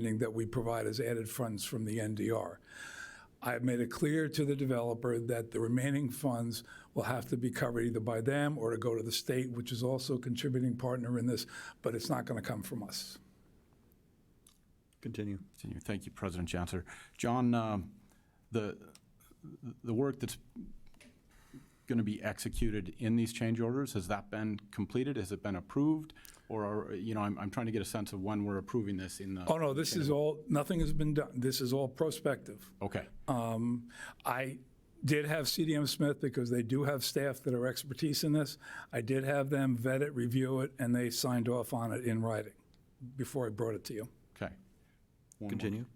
that we provide as added funds from the NDR. I have made it clear to the developer that the remaining funds will have to be covered either by them or to go to the state, which is also a contributing partner in this, but it's not going to come from us. Continue. Thank you, President Chancellor. John, the work that's going to be executed in these change orders, has that been completed? Has it been approved? Or, I'm trying to get a sense of when we're approving this in the... Oh, no, this is all, nothing has been done. This is all prospective. Okay. I did have CDM Smith, because they do have staff that are expertise in this. I did have them vet it, review it, and they signed off on it in writing before I brought it to you. Okay. Continue.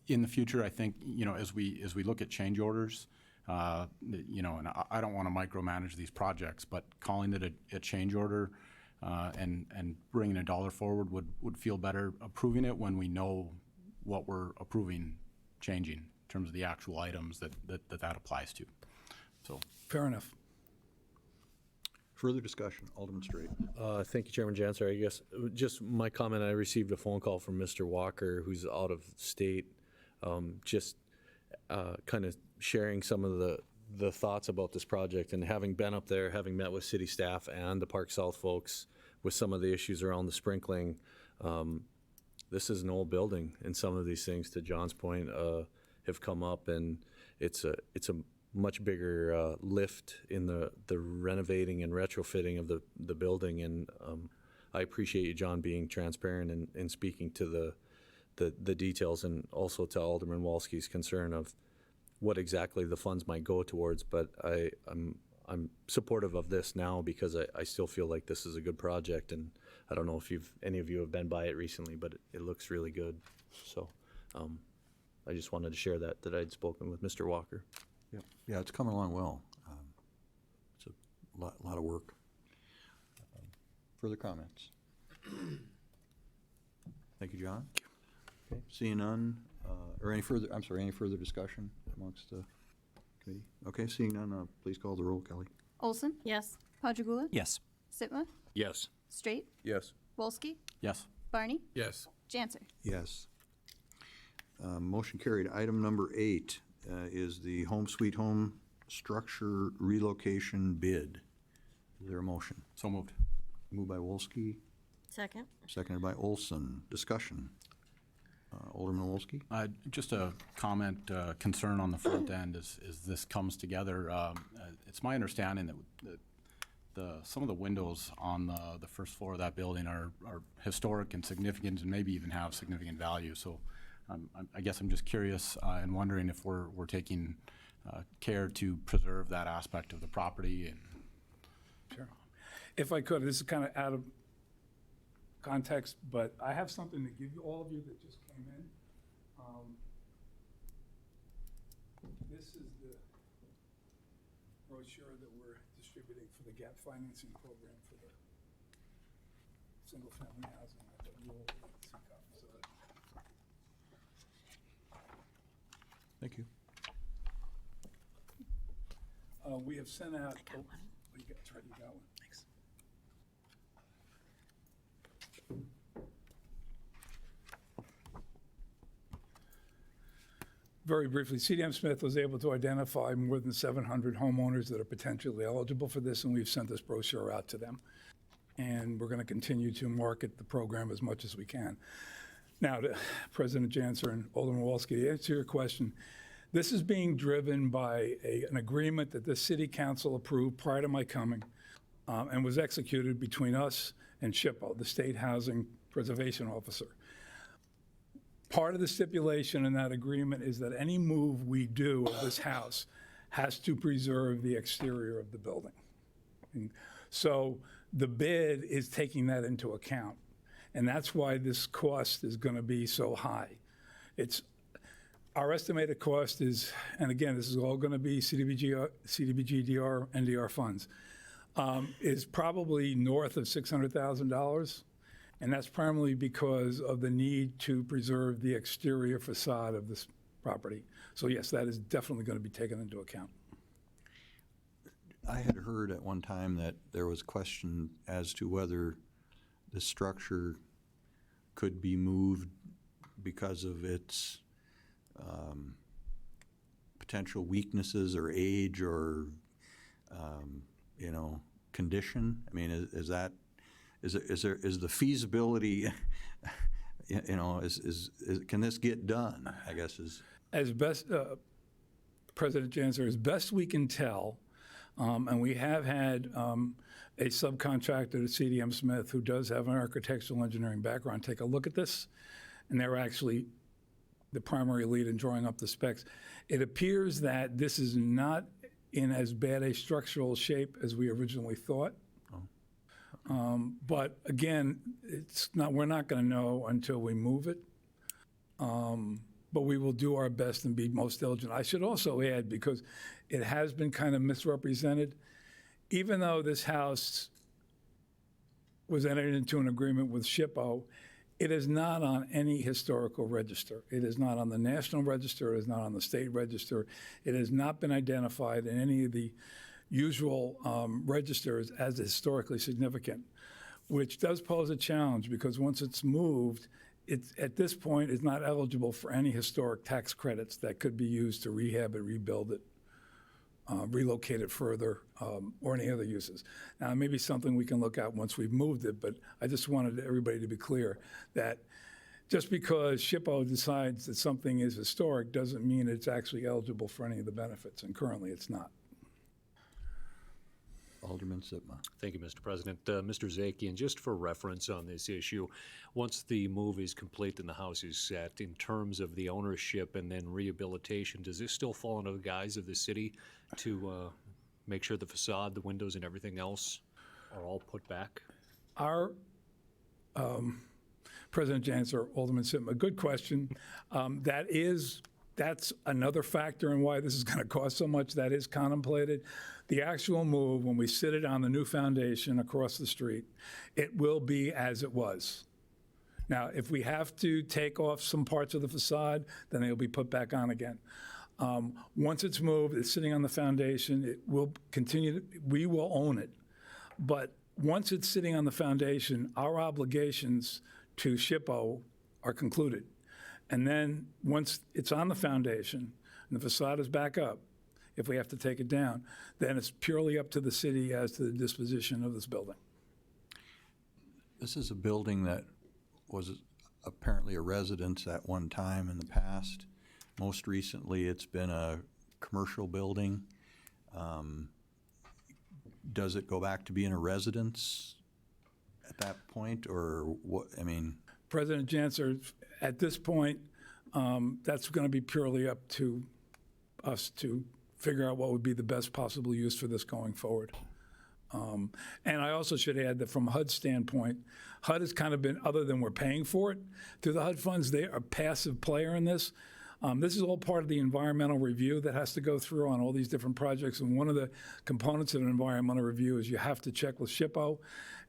In the future, I think, as we look at change orders, and I don't want to micromanage these projects, but calling it a change order and bringing a dollar forward would feel better. Approving it when we know what we're approving changing in terms of the actual items that applies to. So fair enough. Further discussion, Alderman Straight. Thank you, Chairman Janser. I guess just my comment, I received a phone call from Mr. Walker, who's out of state, just kind of sharing some of the thoughts about this project, and having been up there, having met with city staff and the Park South folks with some of the issues around the sprinkling. This is an old building, and some of these things, to John's point, have come up, and it's a much bigger lift in the renovating and retrofitting of the building. And I appreciate you, John, being transparent and speaking to the details, and also to Alderman Walski's concern of what exactly the funds might go towards. But I'm supportive of this now, because I still feel like this is a good project, and I don't know if any of you have been by it recently, but it looks really good. So I just wanted to share that I'd spoken with Mr. Walker. Yeah, it's coming along well. It's a lot of work. Further comments? Thank you, John. Okay, seeing none, or any further discussion amongst the committee? Okay, seeing none, please call the roll, Kelly. Olson? Yes. Padragula? Yes. Sitma? Yes. Straight? Yes. Wolski? yes. Barney? Yes. Janser? Yes. Motion carried. Item number 8 is the Home Sweet Home structure relocation bid. Is there a motion? So moved. Moved by Wolski, Second. seconded by Olson. Discussion. Alderman Wolski? Just a comment, concern on the front end as this comes together. It's my understanding that some of the windows on the first floor of that building are historic and significant, and maybe even have significant value. So I guess I'm just curious and wondering if we're taking care to preserve that aspect of the property. And Sure. If I could, this is kind of out of context, but I have something to give you, all of you that just came in. This is the brochure that we're distributing for the gap financing program for the single-family housing. I thought you all would like to see copies of it. Thank you. We have sent out. I got one. Oh, you got, that's right, you got one. Thanks. Very briefly, CDM Smith was able to identify more than 700 homeowners that are potentially eligible for this, and we've sent this brochure out to them. And we're going to continue to market the program as much as we can. Now, to President Janser and Alderman Walski, to answer your question, this is being driven by an agreement that the City Council approved prior to my coming, and was executed between us and SHPO, the State Housing Preservation Officer. Part of the stipulation in that agreement is that any move we do of this house has to preserve the exterior of the building. And so the bid is taking that into account. And that's why this cost is going to be so high. Our estimated cost is, and again, this is all going to be CDBG, NDR funds, is probably north of $600,000. And that's primarily because of the need to preserve the exterior facade of this property. So yes, that is definitely going to be taken into account. I had heard at one time that there was question as to whether the structure could be moved because of its potential weaknesses or age or, condition? I mean, is the feasibility, can this get done, I guess is. As best, President Janser, as best we can tell, and we have had a subcontractor to CDM Smith who does have an architectural engineering background take a look at this, and they're actually the primary lead in drawing up the specs. It appears that this is not in as bad a structural shape as we originally thought. But again, we're not going to know until we move it. But we will do our best and be most diligent. I should also add, because it has been kind of misrepresented, even though this house was entered into an agreement with SHPO, it is not on any historical register. It is not on the National Register. It is not on the State Register. It has not been identified in any of the usual registers as historically significant, which does pose a challenge because once it's moved, at this point, is not eligible for any historic tax credits that could be used to rehab it, rebuild it, relocate it further, or any other uses. Now, it may be something we can look at once we've moved it, but I just wanted everybody to be clear that just because SHPO decides that something is historic doesn't mean it's actually eligible for any of the benefits, and currently it's not. Alderman Sitma. Thank you, Mr. President. Mr. Zakian, just for reference on this issue, once the move is complete and the house is set, in terms of the ownership and then rehabilitation, does this still fall under the guise of the city to make sure the facade, the windows, and everything else are all put back? Our President Janser, Alderman Sitma, good question. That's another factor in why this is going to cost so much. That is contemplated. The actual move, when we sit it on the new foundation across the street, it will be as it was. Now, if we have to take off some parts of the facade, then they'll be put back on again. Once it's moved, it's sitting on the foundation, it will continue, we will own it. But once it's sitting on the foundation, our obligations to SHPO are concluded. And then once it's on the foundation and the facade is back up, if we have to take it down, then it's purely up to the city as to the disposition of this building. This is a building that was apparently a residence at one time in the past. Most recently, it's been a commercial building. Does it go back to being a residence at that point, or what? I mean, President Janser, at this point, that's going to be purely up to us to figure out what would be the best possible use for this going forward. And I also should add that from HUD's standpoint, HUD has kind of been, other than we're paying for it, through the HUD funds, they are a passive player in this. This is all part of the environmental review that has to go through on all these different projects. And one of the components of an environmental review is you have to check with SHPO.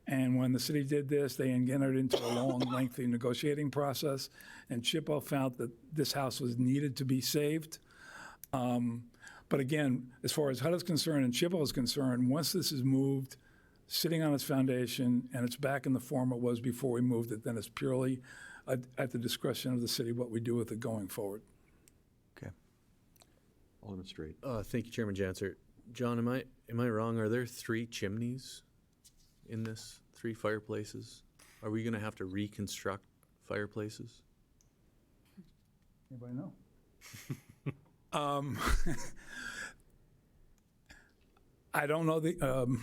And when the city did this, they entered into a long, lengthy negotiating process. And SHPO found that this house was needed to be saved. But again, as far as HUD is concerned and SHPO is concerned, once this is moved, sitting on its foundation, and it's back in the form it was before we moved it, then it's purely at the discretion of the city what we do with it going forward. okay. Alderman Straight. Thank you, Chairman Janser. John, am I wrong? Are there 3 chimneys in this? 3 fireplaces? Are we going to have to reconstruct fireplaces? Anybody know? I don't know the,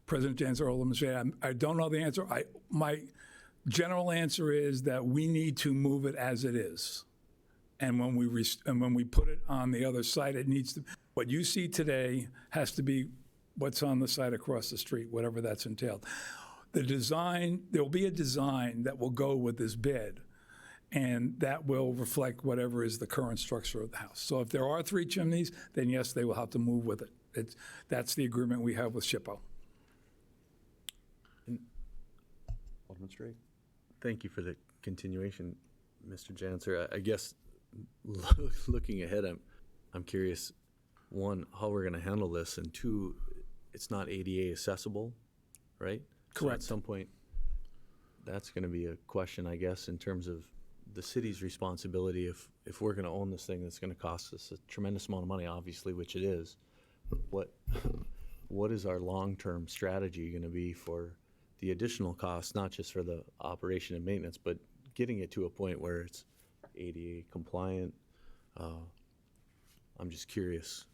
President Janser, Alderman Straight, I don't know the answer. My general answer is that we need to move it as it is. And when we put it on the other site, it needs to, what you see today has to be what's on the site across the street, whatever that's entailed. The design, there'll be a design that will go with this bed, and that will reflect whatever is the current structure of the house. So if there are 3 chimneys, then yes, they will have to move with it. That's the agreement we have with SHPO. Alderman Straight. Thank you for the continuation, Mr. Janser. I guess looking ahead, I'm curious, 1, how we're going to handle this, and 2, it's not ADA accessible, right? So Correct. at some point, that's going to be a question, I guess, in terms of the city's responsibility. If we're going to own this thing, that's going to cost us a tremendous amount of money, obviously, which it is. What is our long-term strategy going to be for the additional costs, not just for the operation and maintenance, but getting it to a point where it's ADA compliant? I'm just curious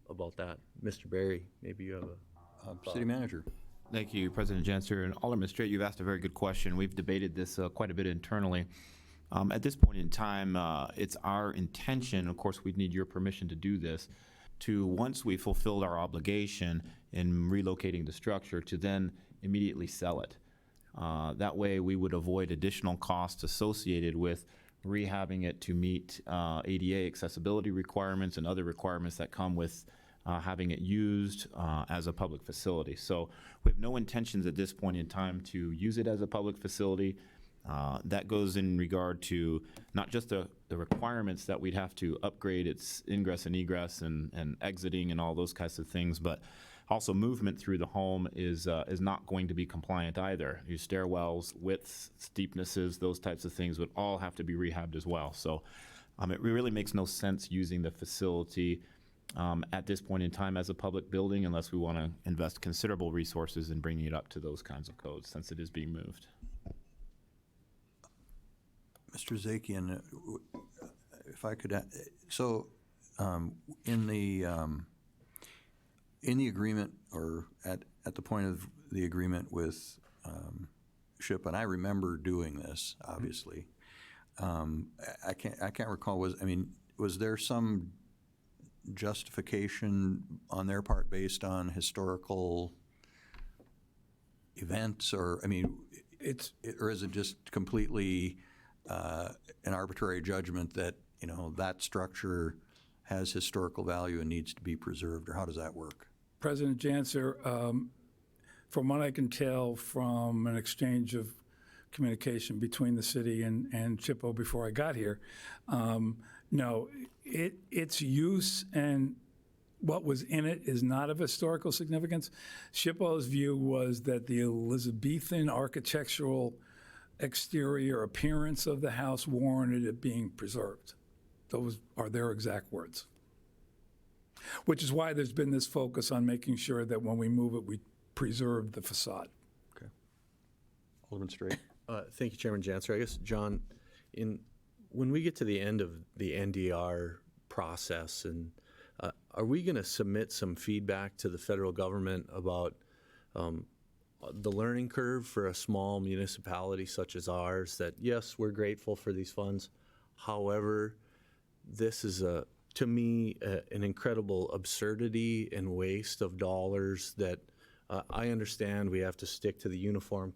about that. Mr. Barry, maybe you have a City Manager. Thank you, President Janser. And Alderman Straight, you've asked a very good question. We've debated this quite a bit internally. At this point in time, it's our intention, of course, we'd need your permission to do this, to, once we fulfilled our obligation in relocating the structure, to then immediately sell it. That way, we would avoid additional costs associated with rehabbing it to meet ADA accessibility requirements and other requirements that come with having it used as a public facility. So we have no intentions at this point in time to use it as a public facility. That goes in regard to not just the requirements that we'd have to upgrade its ingress and egress and exiting and all those kinds of things, but also movement through the home is not going to be compliant either. Your stairwells, widths, steepnesses, those types of things would all have to be rehabbed as well. So it really makes no sense using the facility at this point in time as a public building unless we want to invest considerable resources in bringing it up to those kinds of codes since it is being moved. Mr. Zakian, if I could, so in the agreement, or at the point of the agreement with SHIP, and I remember doing this, obviously. I can't recall. Was there some justification on their part based on historical events, or or is it just completely an arbitrary judgment that that structure has historical value and needs to be preserved, or how does that work? President Janser, from what I can tell from an exchange of communication between the city and SHPO before I got here, no, its use and what was in it is not of historical significance. SHPO's view was that the Elizabethan architectural exterior appearance of the house warranted it being preserved. Those are their exact words. Which is why there's been this focus on making sure that when we move it, we preserve the facade. Okay. Alderman Straight. Thank you, Chairman Janser. I guess, John, when we get to the end of the NDR process, and are we going to submit some feedback to the federal government about the learning curve for a small municipality such as ours, that yes, we're grateful for these funds. However, this is to me, an incredible absurdity and waste of dollars that I understand we have to stick to the Uniform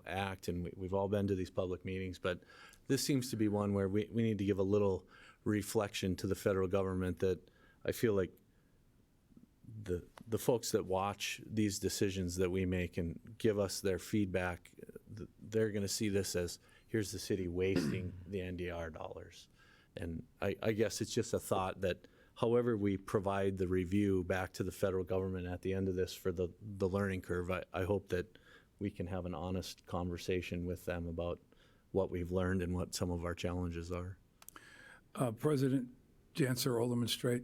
Act, and we've all been to these public meetings, but this seems to be one where we need to give a little reflection to the federal government that I feel like the folks that watch these decisions that we make and give us their feedback, they're going to see this as, here's the city wasting the NDR dollars. And I guess it's just a thought that however we provide the review back to the federal government at the end of this for the learning curve, I hope that we can have an honest conversation with them about what we've learned and what some of our challenges are. President Janser, Alderman Straight,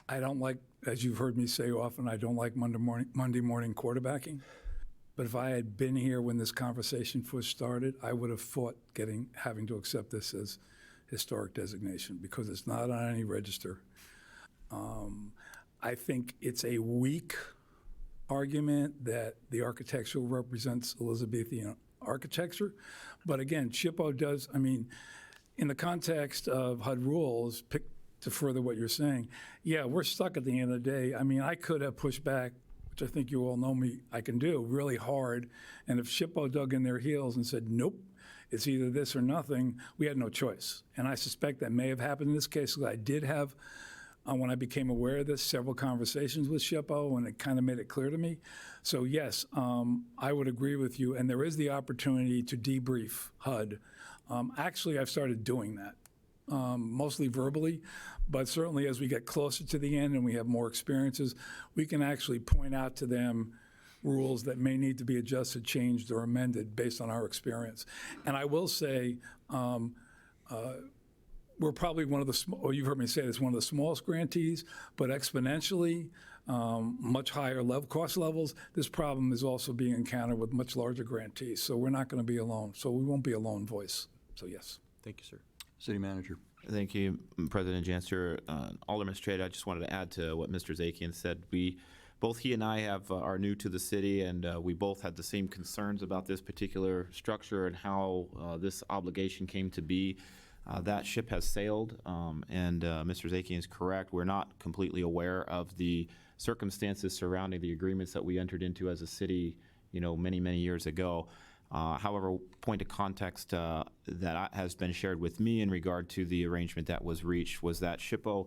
I don't like, as you've heard me say often, I don't like Monday morning quarterbacking. But if I had been here when this conversation first started, I would have fought having to accept this as historic designation because it's not on any register. I think it's a weak argument that the architecture represents Elizabethan architecture. But again, SHPO does, in the context of HUD rules, to further what you're saying, yeah, we're stuck at the end of the day. I could have pushed back, which I think you all know me, I can do really hard. And if SHPO dug in their heels and said, nope, it's either this or nothing, we had no choice. And I suspect that may have happened in this case. I did have, when I became aware of this, several conversations with SHPO, and it kind of made it clear to me. So yes, I would agree with you. And there is the opportunity to debrief HUD. Actually, I've started doing that. Mostly verbally, but certainly as we get closer to the end and we have more experiences, we can actually point out to them rules that may need to be adjusted, changed, or amended based on our experience. And I will say, we're probably one of the, you've heard me say this, one of the smallest grantees, but exponentially, much higher cost levels. This problem is also being encountered with much larger grantees, so we're not going to be alone. So we won't be a lone voice. So yes. Thank you, sir. City Manager. Thank you, President Janser. Alderman Straight, I just wanted to add to what Mr. Zakian said. Both he and I are new to the city, and we both had the same concerns about this particular structure and how this obligation came to be. That ship has sailed, and Mr. Zakian is correct. We're not completely aware of the circumstances surrounding the agreements that we entered into as a city, many, many years ago. However, point of context that has been shared with me in regard to the arrangement that was reached was that SHPO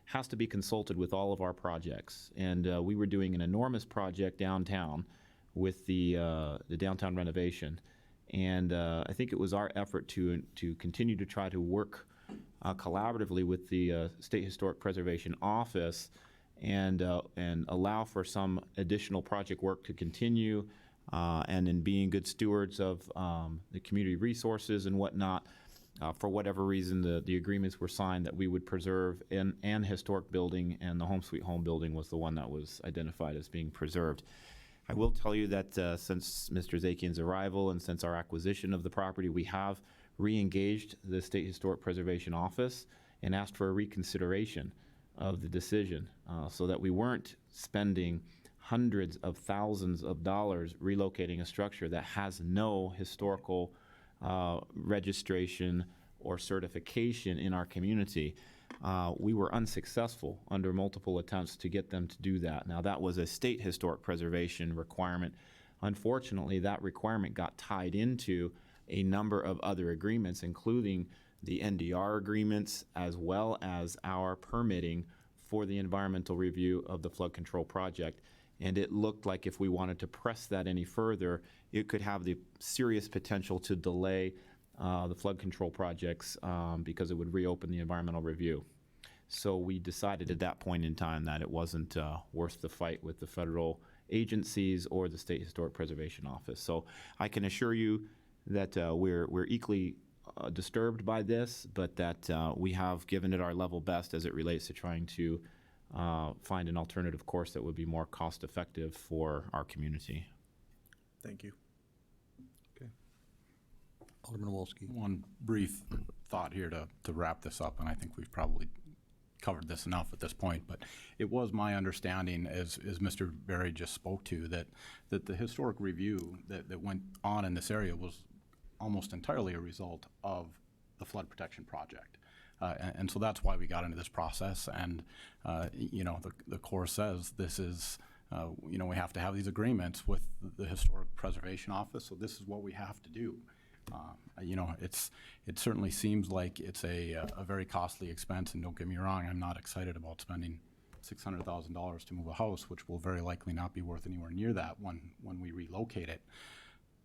has to be consulted with all of our projects. And we were doing an enormous project downtown with the downtown renovation. And I think it was our effort to continue to try to work collaboratively with the State Historic Preservation Office and allow for some additional project work to continue, and in being good stewards of the community resources and whatnot. For whatever reason, the agreements were signed that we would preserve an historic building, and the Home Sweet Home building was the one that was identified as being preserved. I will tell you that since Mr. Zakian's arrival and since our acquisition of the property, we have re-engaged the State Historic Preservation Office and asked for a reconsideration of the decision so that we weren't spending hundreds of thousands of dollars relocating a structure that has no historical registration or certification in our community. We were unsuccessful under multiple attempts to get them to do that. Now, that was a state historic preservation requirement. Unfortunately, that requirement got tied into a number of other agreements, including the NDR agreements, as well as our permitting for the environmental review of the flood control project. And it looked like if we wanted to press that any further, it could have the serious potential to delay the flood control projects because it would reopen the environmental review. So we decided at that point in time that it wasn't worth the fight with the federal agencies or the State Historic Preservation Office. So I can assure you that we're equally disturbed by this, but that we have given it our level best as it relates to trying to find an alternative course that would be more cost effective for our community. Thank you. Alderman Wolski. One brief thought here to wrap this up, and I think we've probably covered this enough at this point, but it was my understanding, as Mr. Berry just spoke to, that the historic review that went on in this area was almost entirely a result of the flood protection project. And so that's why we got into this process. And, the Corps says this is, we have to have these agreements with the Historic Preservation Office, so this is what we have to do. It certainly seems like it's a very costly expense, and don't get me wrong, I'm not excited about spending $600,000 to move a house, which will very likely not be worth anywhere near that when we relocate it.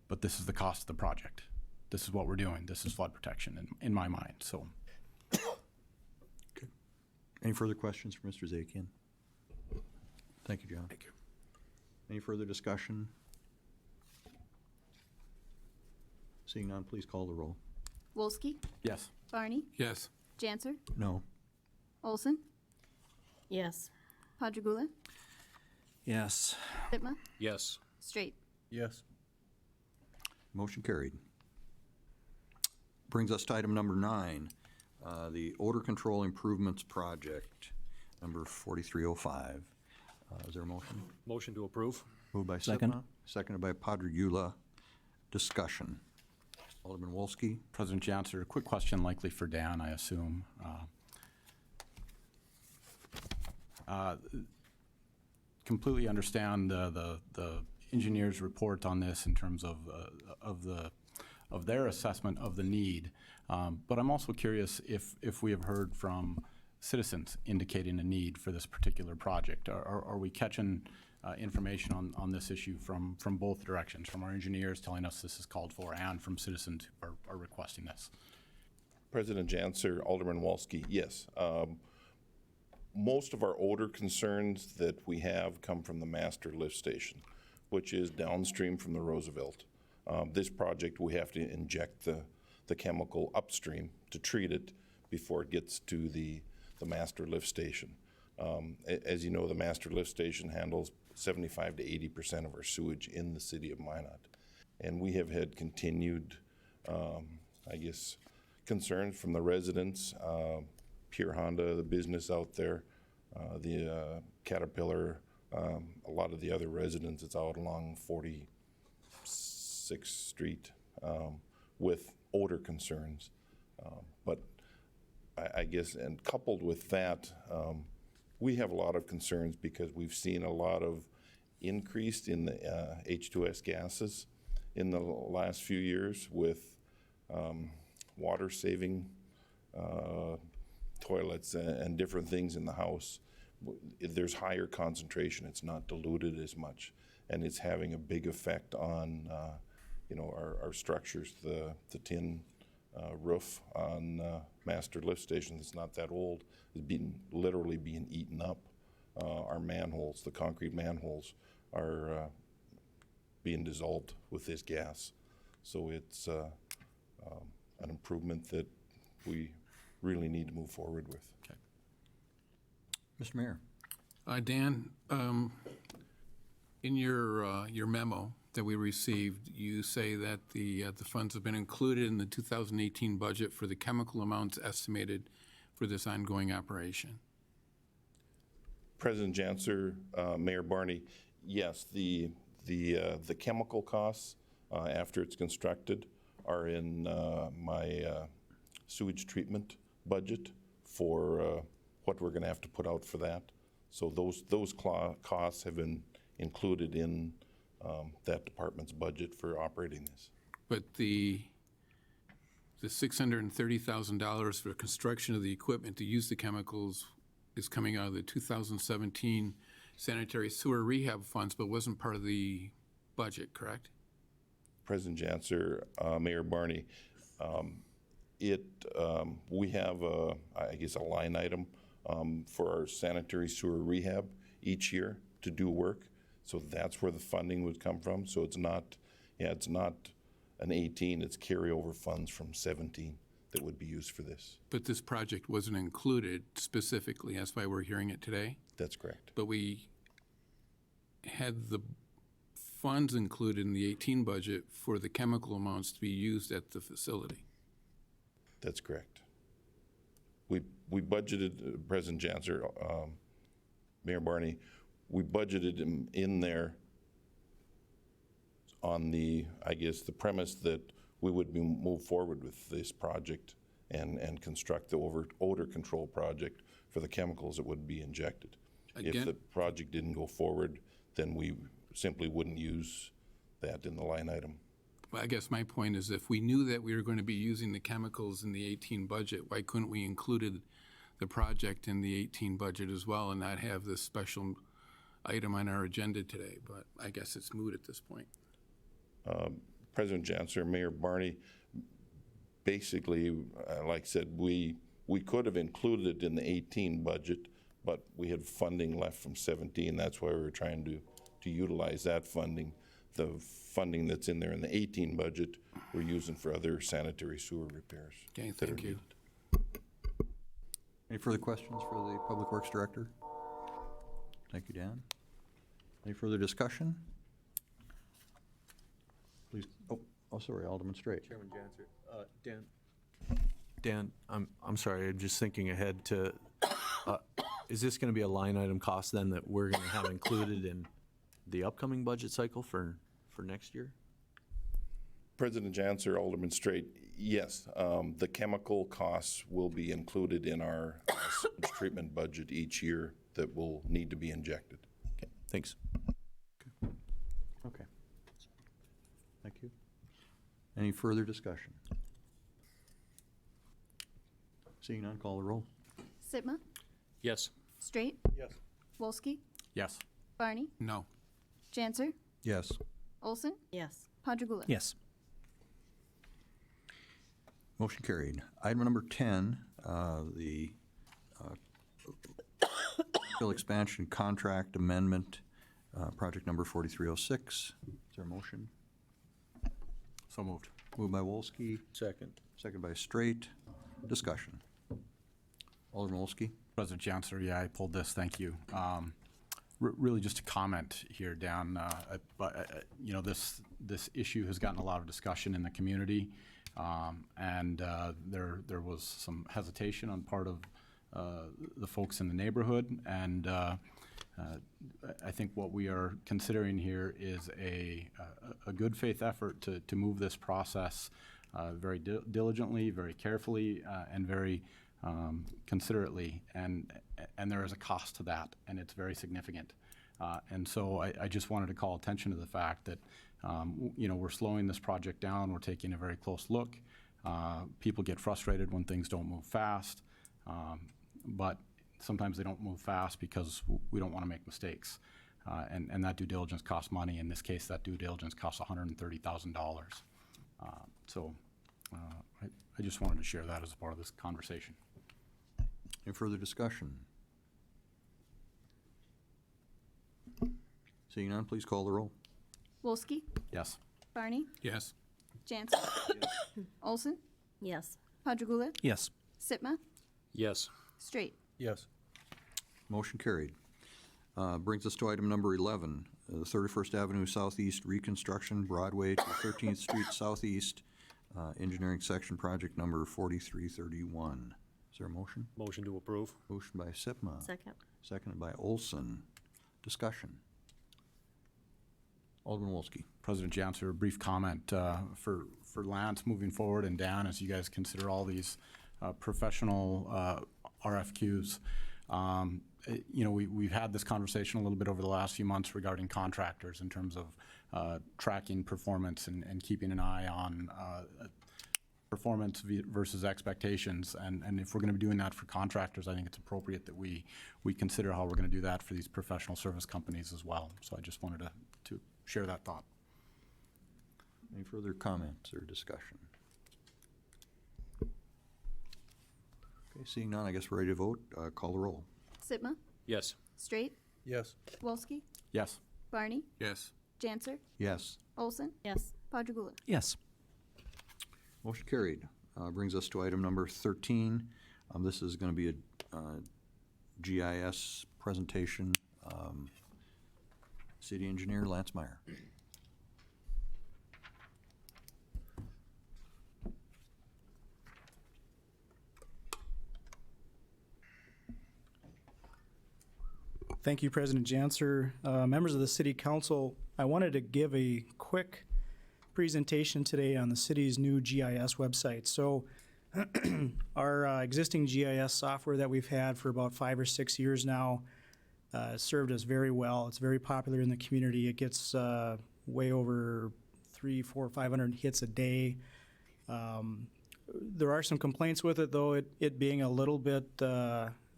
But this is the cost of the project. This is what we're doing. This is flood protection in my mind. So, Okay. Any further questions for Mr. Zakian? Thank you, John. Thank you. Any further discussion? Seeing none, please call the roll. Wolski, yes. Barney, Yes. Janser, No. Olson, Yes. Padragula, Yes. Sitma, Yes. Straight. Yes. Motion carried. Brings us to item number 9, the Odor Control Improvements Project, number 4305. Is there a motion? Motion to approve? Moved by Second. Sitma, seconded by Padragula. Discussion. Alderman Wolski. President Janser, a quick question likely for Dan, I assume. Completely understand the engineer's report on this in terms of their assessment of the need, but I'm also curious if we have heard from citizens indicating a need for this particular project. Are we catching information on this issue from both directions, from our engineers telling us this is called for and from citizens who are requesting this? President Janser, Alderman Wolski, yes. Most of our odor concerns that we have come from the master lift station. which is downstream from the Roosevelt. This project, we have to inject the chemical upstream to treat it before it gets to the master lift station. As you know, the master lift station handles 75 to 80% of our sewage in the city of Minot. And we have had continued, concerns from the residents, Pure Honda, the business out there, the Caterpillar, a lot of the other residents that's out along 46th Street with odor concerns. But I guess, and coupled with that, we have a lot of concerns because we've seen a lot of increase in the H2S gases in the last few years with water-saving toilets and different things in the house. There's higher concentration. It's not diluted as much, and it's having a big effect on our structures. The tin roof on master lift station that's not that old is literally being eaten up. Our manholes, the concrete manholes, are being dissolved with this gas. So it's an improvement that we really need to move forward with. Okay. Mr. Mayor. Dan, in your memo that we received, you say that the funds have been included in the 2018 budget for the chemical amounts estimated for this ongoing operation. President Janser, Mayor Barney, yes, the chemical costs after it's constructed are in my sewage treatment budget for what we're going to have to put out for that. So those costs have been included in that department's budget for operating this. But the $630,000 for construction of the equipment to use the chemicals is coming out of the 2017 sanitary sewer rehab funds, but wasn't part of the budget, correct? President Janser, Mayor Barney, we have a line item for our sanitary sewer rehab each year to do work. So that's where the funding would come from. So it's not an 18, it's carryover funds from 17 that would be used for this. But this project wasn't included specifically, that's why we're hearing it today. That's correct. But we had the funds included in the 18 budget for the chemical amounts to be used at the facility. That's correct. We budgeted, President Janser, Mayor Barney, we budgeted in there on the premise that we would move forward with this project and construct the odor control project for the chemicals that would be injected. Again, if the project didn't go forward, then we simply wouldn't use that in the line item. well, I guess my point is if we knew that we were going to be using the chemicals in the 18 budget, why couldn't we included the project in the 18 budget as well and not have this special item on our agenda today? But I guess it's moot at this point. President Janser, Mayor Barney, basically, like I said, we could have included it in the 18 budget, but we had funding left from 17. That's why we were trying to utilize that funding. The funding that's in there in the 18 budget, we're using for other sanitary sewer repairs. Okay, thank you. Any further questions for the Public Works Director? Thank you, Dan. Any further discussion? Please, sorry, Alderman Straight. Chairman Janser, Dan, I'm sorry, I'm just thinking ahead to, is this going to be a line item cost then that we're going to have included in the upcoming budget cycle for next year? President Janser, Alderman Straight, yes, the chemical costs will be included in our sewage treatment budget each year that will need to be injected. Okay, thanks. Okay. Thank you. Any further discussion? Seeing none, call the roll. Sitma, Yes. Straight, Yes. Wolski, Yes. Barney, No. Janser, Yes. Olson, Yes. Padragula. Yes. Motion carried. Item number 10, the fill expansion contract amendment Project number 4306. Is there a motion? So moved. Moved by Wolski, Second. second by Straight. Discussion. Alderman Wolski? President Chancellor, yeah, I pulled this, thank you. Really just a comment here, Dan, you know, this issue has gotten a lot of discussion in the community, and there was some hesitation on part of the folks in the neighborhood, and I think what we are considering here is a good faith effort to move this process very diligently, very carefully, and very considerately, and there is a cost to that, and it's very significant. And so I just wanted to call attention to the fact that, you know, we're slowing this project down, we're taking a very close look. People get frustrated when things don't move fast, but sometimes they don't move fast because we don't want to make mistakes. And that due diligence costs money. In this case, that due diligence costs $130,000. So I just wanted to share that as a part of this conversation. Any further discussion? Seeing none, please call the roll. Wolski, Yes. Barney, Yes. Jansen, Olson, Yes. Padragula, Yes. Sitma, Yes. Straight. Yes. Motion carried. Brings us to item number 11, the 31st Avenue Southeast Reconstruction, Broadway to 13th Street Southeast, Engineering Section Project number 4331. Is there a motion? Motion to approve. Motion by Sipma. Second. Seconded by Olson. Discussion. Alderman Wolski. President Janser, a brief comment for Lance moving forward, and Dan, as you guys consider all these professional RFQs. You know, we've had this conversation a little bit over the last few months regarding contractors in terms of tracking performance and keeping an eye on performance versus expectations. And if we're going to be doing that for contractors, I think it's appropriate that we consider how we're going to do that for these professional service companies as well. So I just wanted to share that thought. Any further comments or discussion? Okay, seeing none, I guess we're ready to vote. Call the roll. Sitma, Yes. Straight, Yes. Wolski, Yes. Barney, Yes. Janser, Yes. Olson, Yes. Padragula. Yes. Motion carried. Brings us to item number 13. This is going to be a GIS presentation. City Engineer Lance Meyer. Thank you, President Janser. Members of the City Council, I wanted to give a quick presentation today on the city's new GIS website. So our existing GIS software that we've had for about 5 or 6 years now served us very well. It's very popular in the community. It gets way over 300, 400, 500 hits a day. There are some complaints with it, though, it being a little bit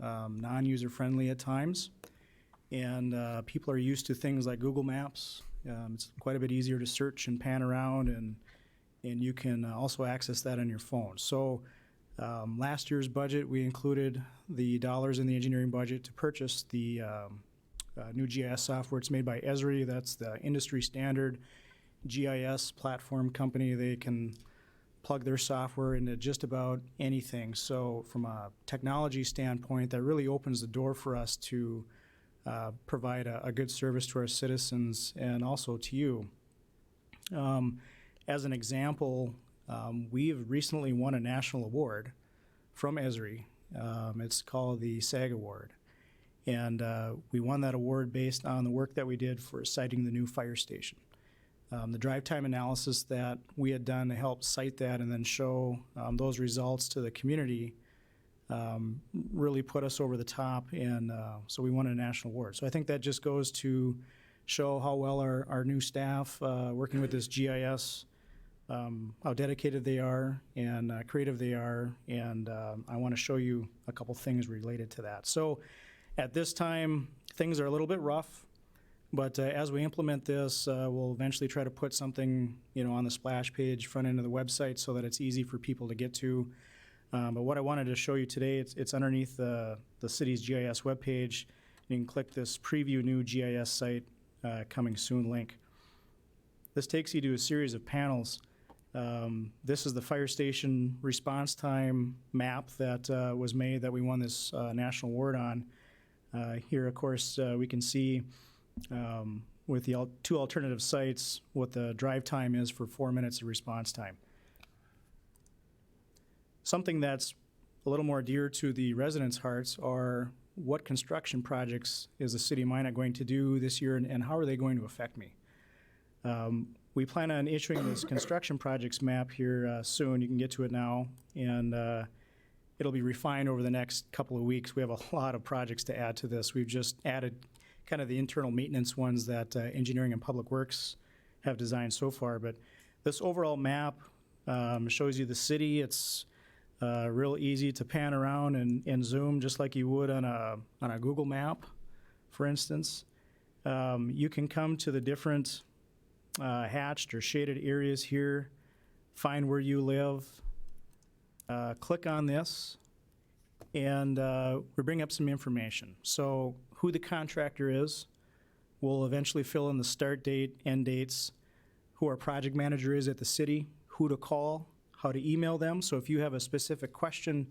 non-user friendly at times. And people are used to things like Google Maps. It's quite a bit easier to search and pan around, and you can also access that on your phone. So last year's budget, we included the dollars in the engineering budget to purchase the new GIS software. It's made by Esri. That's the industry standard GIS platform company. They can plug their software into just about anything. So from a technology standpoint, that really opens the door for us to provide a good service to our citizens and also to you. As an example, we've recently won a national award from Esri. It's called the SAG Award. And we won that award based on the work that we did for siting the new fire station. The drive time analysis that we had done to help site that and then show those results to the community really put us over the top, and so we won a national award. So I think that just goes to show how well our new staff working with this GIS, how dedicated they are and creative they are, and I want to show you a couple things related to that. So at this time, things are a little bit rough, but as we implement this, we'll eventually try to put something, on the splash page, front end of the website, so that it's easy for people to get to. But what I wanted to show you today, it's underneath the city's GIS webpage. You can click this Preview New GIS Site coming soon link. This takes you to a series of panels. This is the fire station response time map that was made that we won this national award on. Here, of course, we can see with the two alternative sites what the drive time is for 4 minutes of response time. Something that's a little more dear to the residents' hearts are what construction projects is the city of Minot going to do this year, and how are they going to affect me? We plan on issuing this construction projects map here soon. You can get to it now, and it'll be refined over the next couple of weeks. We have a lot of projects to add to this. We've just added kind of the internal maintenance ones that engineering and public works have designed so far. But this overall map shows you the city. It's real easy to pan around and zoom just like you would on a Google map, for instance. You can come to the different hatched or shaded areas here, find where you live, click on this, and we bring up some information. So who the contractor is, we'll eventually fill in the start date, end dates, who our project manager is at the city, who to call, how to email them. So if you have a specific question,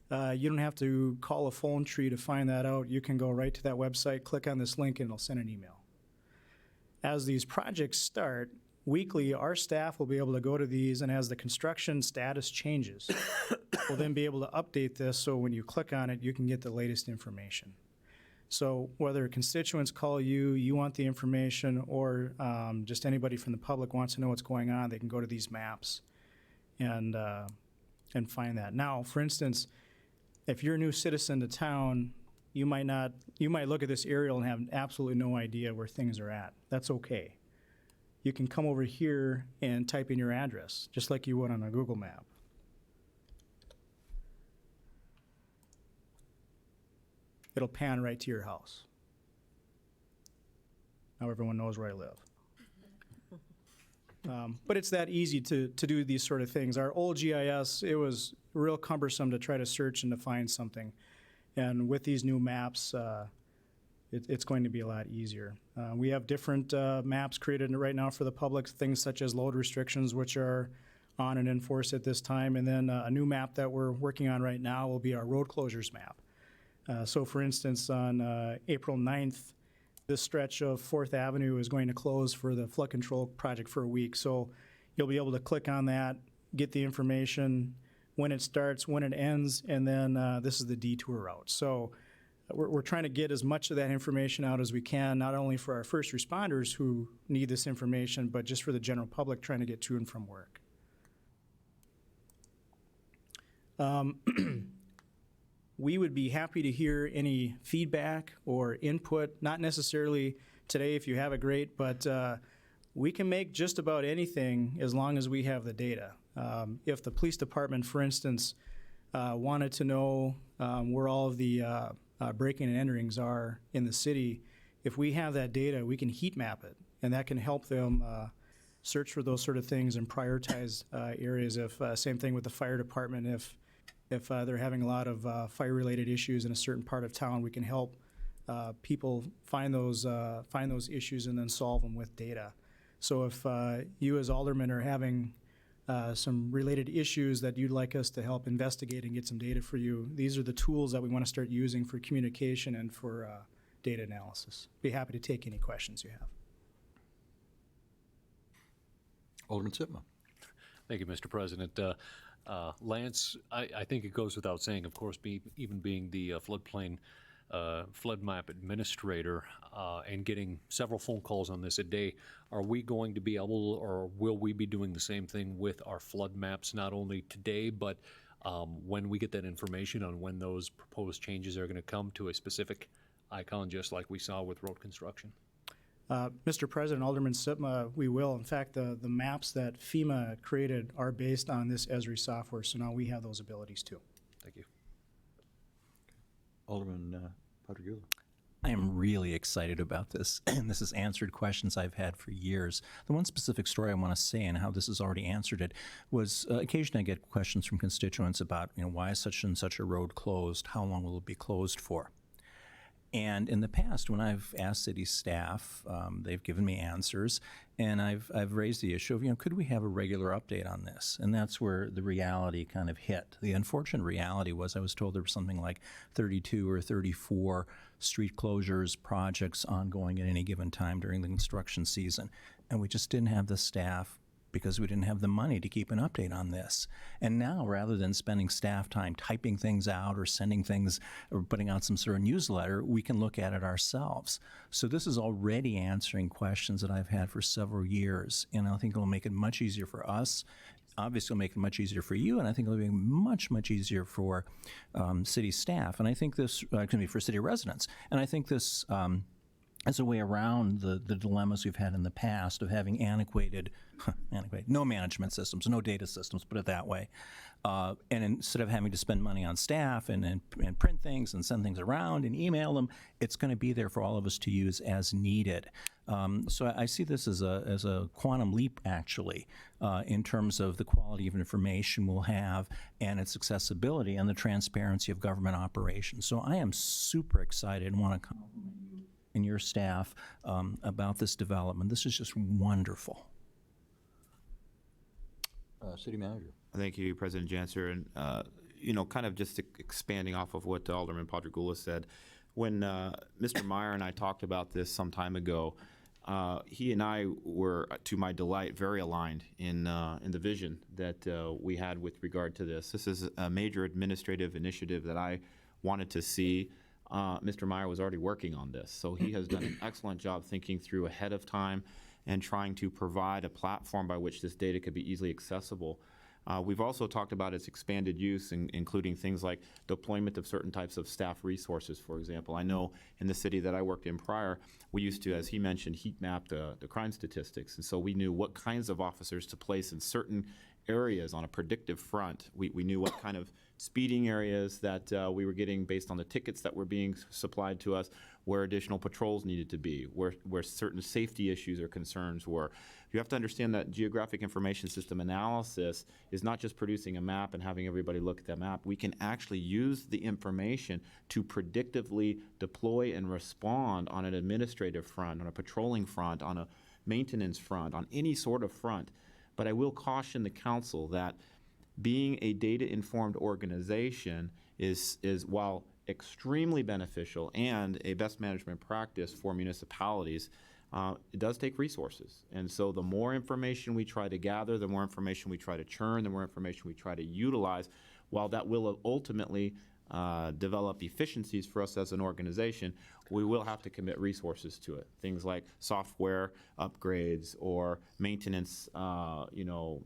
you don't have to call a phone tree to find that out. You can go right to that website, click on this link, and it'll send an email. As these projects start, weekly, our staff will be able to go to these, and as the construction status changes, we'll then be able to update this so when you click on it, you can get the latest information. So whether constituents call you, you want the information, or just anybody from the public wants to know what's going on, they can go to these maps and find that. Now, for instance, if you're a new citizen to town, you might look at this aerial and have absolutely no idea where things are at. That's okay. You can come over here and type in your address, just like you would on a Google map. It'll pan right to your house. Now everyone knows where I live. But it's that easy to do these sort of things. Our old GIS, it was real cumbersome to try to search and to find something. And with these new maps, it's going to be a lot easier. We have different maps created right now for the public, things such as load restrictions, which are on and in force at this time. And then a new map that we're working on right now will be our road closures map. So for instance, on April 9th, this stretch of 4th Avenue is going to close for the flood control project for a week. So you'll be able to click on that, get the information, when it starts, when it ends, and then this is the detour route. So we're trying to get as much of that information out as we can, not only for our first responders who need this information, but just for the general public trying to get to and from work. We would be happy to hear any feedback or input, not necessarily today if you have it, great, but we can make just about anything as long as we have the data. If the police department, for instance, wanted to know where all of the breaking and enterings are in the city, if we have that data, we can heat map it, and that can help them search for those sort of things and prioritize areas. If same thing with the fire department, if they're having a lot of fire-related issues in a certain part of town, we can help people find those issues and then solve them with data. So if you as aldermen are having some related issues that you'd like us to help investigate and get some data for you, these are the tools that we want to start using for communication and for data analysis. Be happy to take any questions you have. Alderman Sitma. Thank you, Mr. President. Lance, I think it goes without saying, of course, even being the floodplain flood map administrator and getting several phone calls on this a day, are we going to be able, or will we be doing the same thing with our flood maps, not only today, but when we get that information on when those proposed changes are going to come to a specific icon, just like we saw with road construction? Mr. President, Alderman Sitma, we will. In fact, the maps that FEMA created are based on this Esri software, so now we have those abilities too. Thank you. Alderman Patrick. I am really excited about this, and this has answered questions I've had for years. The one specific story I want to say and how this has already answered it was occasionally I get questions from constituents about, why is such and such a road closed? How long will it be closed for? And in the past, when I've asked city staff, they've given me answers, and I've raised the issue of, could we have a regular update on this? And that's where the reality kind of hit. The unfortunate reality was I was told there was something like 32 or 34 street closures projects ongoing at any given time during the construction season, and we just didn't have the staff because we didn't have the money to keep an update on this. And now, rather than spending staff time typing things out or sending things or putting out some sort of newsletter, we can look at it ourselves. So this is already answering questions that I've had for several years, and I think it'll make it much easier for us. Obviously, it'll make it much easier for you, and I think it'll be much, much easier for city staff. And I think this, for city residents. And I think this as a way around the dilemmas we've had in the past of having antiquated, no management systems, no data systems, put it that way. And instead of having to spend money on staff and print things and send things around and email them, it's going to be there for all of us to use as needed. So I see this as a quantum leap, actually, in terms of the quality of information we'll have and its accessibility and the transparency of government operations. So I am super excited and want to compliment you and your staff about this development. This is just wonderful. City Manager. Thank you, President Janser. And, kind of just expanding off of what Alderman Padregula said, when Mr. Meyer and I talked about this some time ago, he and I were, to my delight, very aligned in the vision that we had with regard to this. This is a major administrative initiative that I wanted to see. Mr. Meyer was already working on this, so he has done an excellent job thinking through ahead of time and trying to provide a platform by which this data could be easily accessible. We've also talked about its expanded use, including things like deployment of certain types of staff resources, for example. I know in the city that I worked in prior, we used to, as he mentioned, heat map the crime statistics, and so we knew what kinds of officers to place in certain areas on a predictive front. We knew what kind of speeding areas that we were getting based on the tickets that were being supplied to us, where additional patrols needed to be, where certain safety issues or concerns were. You have to understand that geographic information system analysis is not just producing a map and having everybody look at that map. We can actually use the information to predictively deploy and respond on an administrative front, on a patrolling front, on a maintenance front, on any sort of front. But I will caution the council that being a data-informed organization is while extremely beneficial and a best management practice for municipalities, it does take resources. And so the more information we try to gather, the more information we try to churn, the more information we try to utilize, while that will ultimately develop efficiencies for us as an organization, we will have to commit resources to it. Things like software upgrades or maintenance, the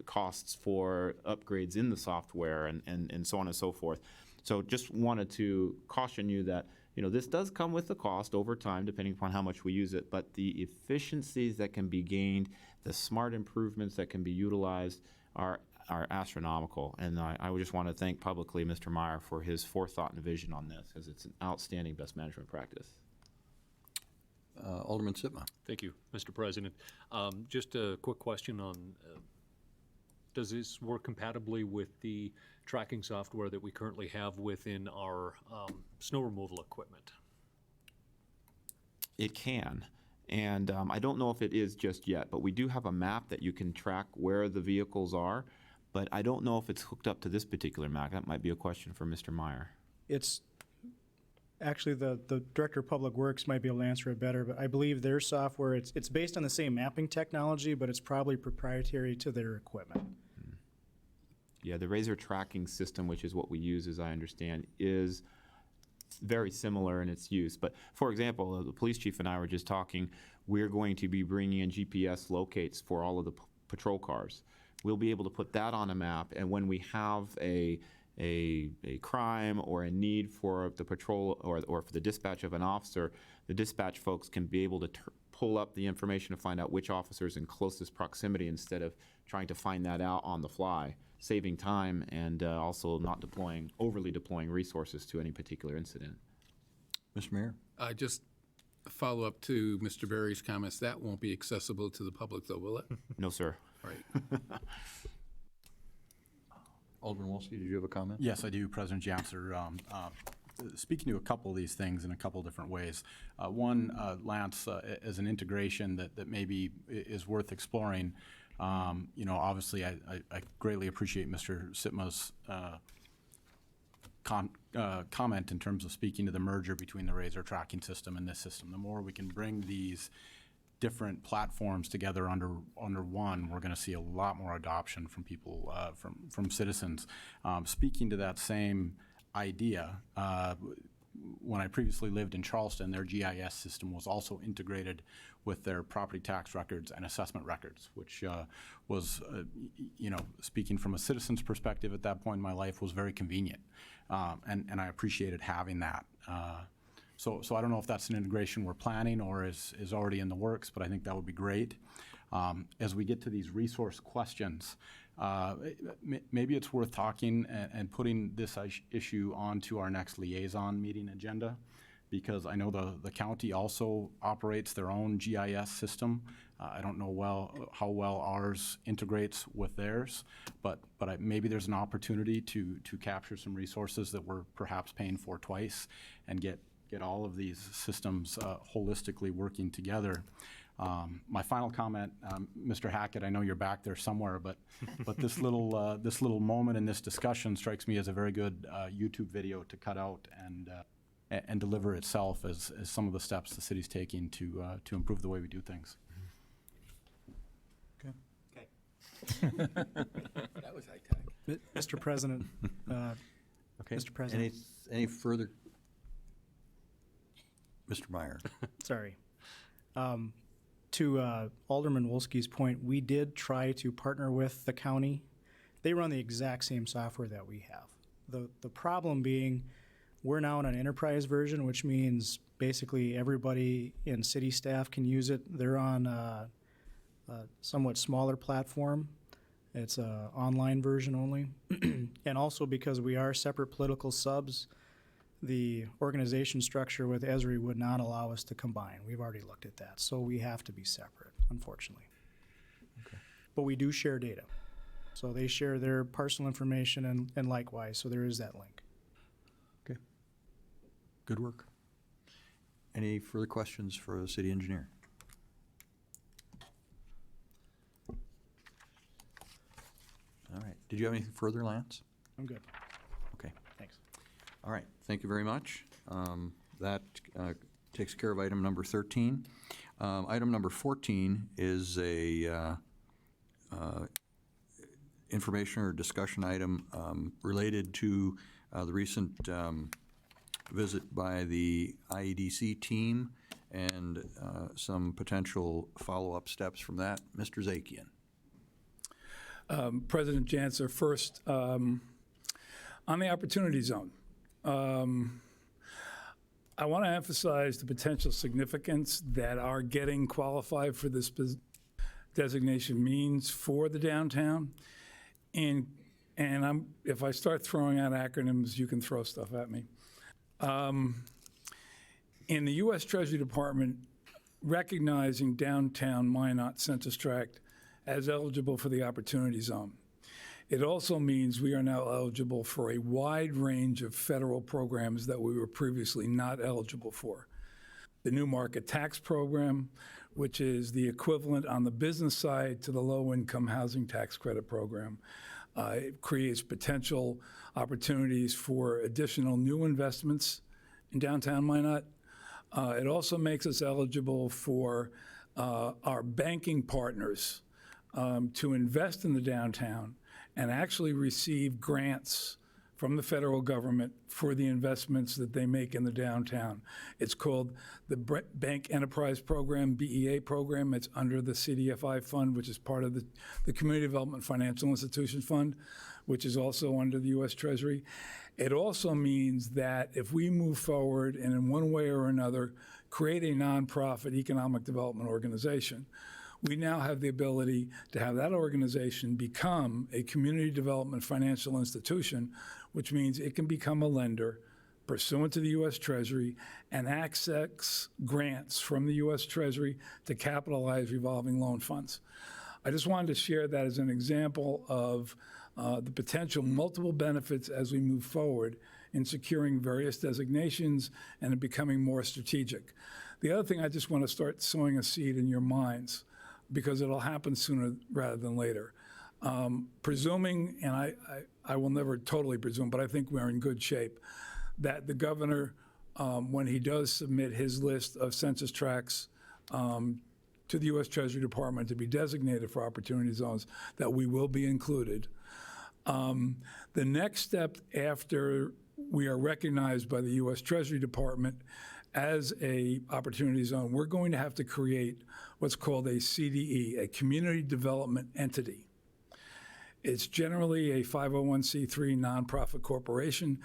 costs for upgrades in the software and so on and so forth. So just wanted to caution you that this does come with a cost over time, depending upon how much we use it, but the efficiencies that can be gained, the smart improvements that can be utilized are astronomical. And I would just want to thank publicly Mr. Meyer for his forethought and vision on this, because it's an outstanding best management practice. Alderman Sitma. Thank you, Mr. President. Just a quick question on, does this work compatibly with the tracking software that we currently have within our snow removal equipment? It can. And I don't know if it is just yet, but we do have a map that you can track where the vehicles are. But I don't know if it's hooked up to this particular map. That might be a question for Mr. Meyer. It's actually the Director of Public Works might be able to answer it better, but I believe their software, it's based on the same mapping technology, but it's probably proprietary to their equipment. Yeah, the Razor tracking system, which is what we use, as I understand, is very similar in its use. But for example, the police chief and I were just talking, we're going to be bringing in GPS locates for all of the patrol cars. We'll be able to put that on a map, and when we have a crime or a need for the patrol or for the dispatch of an officer, the dispatch folks can be able to pull up the information to find out which officer's in closest proximity instead of trying to find that out on the fly, saving time and also not overly deploying resources to any particular incident. Mr. Mayor? Just a follow-up to Mr. Berry's comments. That won't be accessible to the public, though, will it? No, sir. All right. Alderman Wolski, did you have a comment? Yes, I do, President Janser. speaking to a couple of these things in a couple different ways. One, Lance, as an integration that maybe is worth exploring. Obviously, I greatly appreciate Mr. Sitma's comment in terms of speaking to the merger between the Razor tracking system and this system. The more we can bring these different platforms together under one, we're going to see a lot more adoption from people, from citizens. Speaking to that same idea, when I previously lived in Charleston, their GIS system was also integrated with their property tax records and assessment records, which was, speaking from a citizen's perspective at that point in my life, was very convenient. And I appreciated having that. So I don't know if that's an integration we're planning or is already in the works, but I think that would be great. As we get to these resource questions, maybe it's worth talking and putting this issue onto our next liaison meeting agenda, because I know the county also operates their own GIS system. I don't know how well ours integrates with theirs, but maybe there's an opportunity to capture some resources that we're perhaps paying for twice and get all of these systems holistically working together. My final comment, Mr. Hackett, I know you're back there somewhere, but this little moment in this discussion strikes me as a very good YouTube video to cut out and deliver itself as some of the steps the city's taking to improve the way we do things. That was high-tech. Mr. President, Okay. Mr. President. Any further? Mr. Meyer. Sorry. To Alderman Wolski's point, we did try to partner with the county. They run the exact same software that we have. The problem being, we're now in an enterprise version, which means basically everybody in city staff can use it. They're on a somewhat smaller platform. It's an online version only. And also because we are separate political subs, the organization structure with Esri would not allow us to combine. We've already looked at that. So we have to be separate, unfortunately. Okay. But we do share data. So they share their personal information and likewise. So there is that link. Okay. Good work. Any further questions for the city engineer? All right. Did you have anything further, Lance? I'm good. Okay. Thanks. All right. Thank you very much. That takes care of item number 13. Item number 14 is a information or discussion item related to the recent visit by the IEDC team and some potential follow-up steps from that. Mr. Zakian. President Janser, first, on the Opportunity Zone, I want to emphasize the potential significance that our getting qualified for this designation means for the downtown. And if I start throwing out acronyms, you can throw stuff at me. In the U.S. Treasury Department, recognizing downtown Minot Census Tract as eligible for the Opportunity Zone, it also means we are now eligible for a wide range of federal programs that we were previously not eligible for. The New Market Tax Program, which is the equivalent on the business side to the Low-Income Housing Tax Credit Program. It creates potential opportunities for additional new investments in downtown Minot. It also makes us eligible for our banking partners to invest in the downtown and actually receive grants from the federal government for the investments that they make in the downtown. It's called the Bank Enterprise Program, BEA program. It's under the CDFI fund, which is part of the Community Development Financial Institutions Fund, which is also under the U.S. Treasury. It also means that if we move forward and in one way or another create a nonprofit economic development organization, we now have the ability to have that organization become a community development financial institution, which means it can become a lender pursuant to the U.S. Treasury and access grants from the U.S. Treasury to capitalize revolving loan funds. I just wanted to share that as an example of the potential multiple benefits as we move forward in securing various designations and in becoming more strategic. The other thing, I just want to start sowing a seed in your minds, because it'll happen sooner rather than later. Presuming, and I will never totally presume, but I think we're in good shape, that the governor, when he does submit his list of census tracts to the U.S. Treasury Department to be designated for opportunity zones, that we will be included. The next step after we are recognized by the U.S. Treasury Department as a opportunity zone, we're going to have to create what's called a CDE, a Community Development Entity. It's generally a 501c3 nonprofit corporation.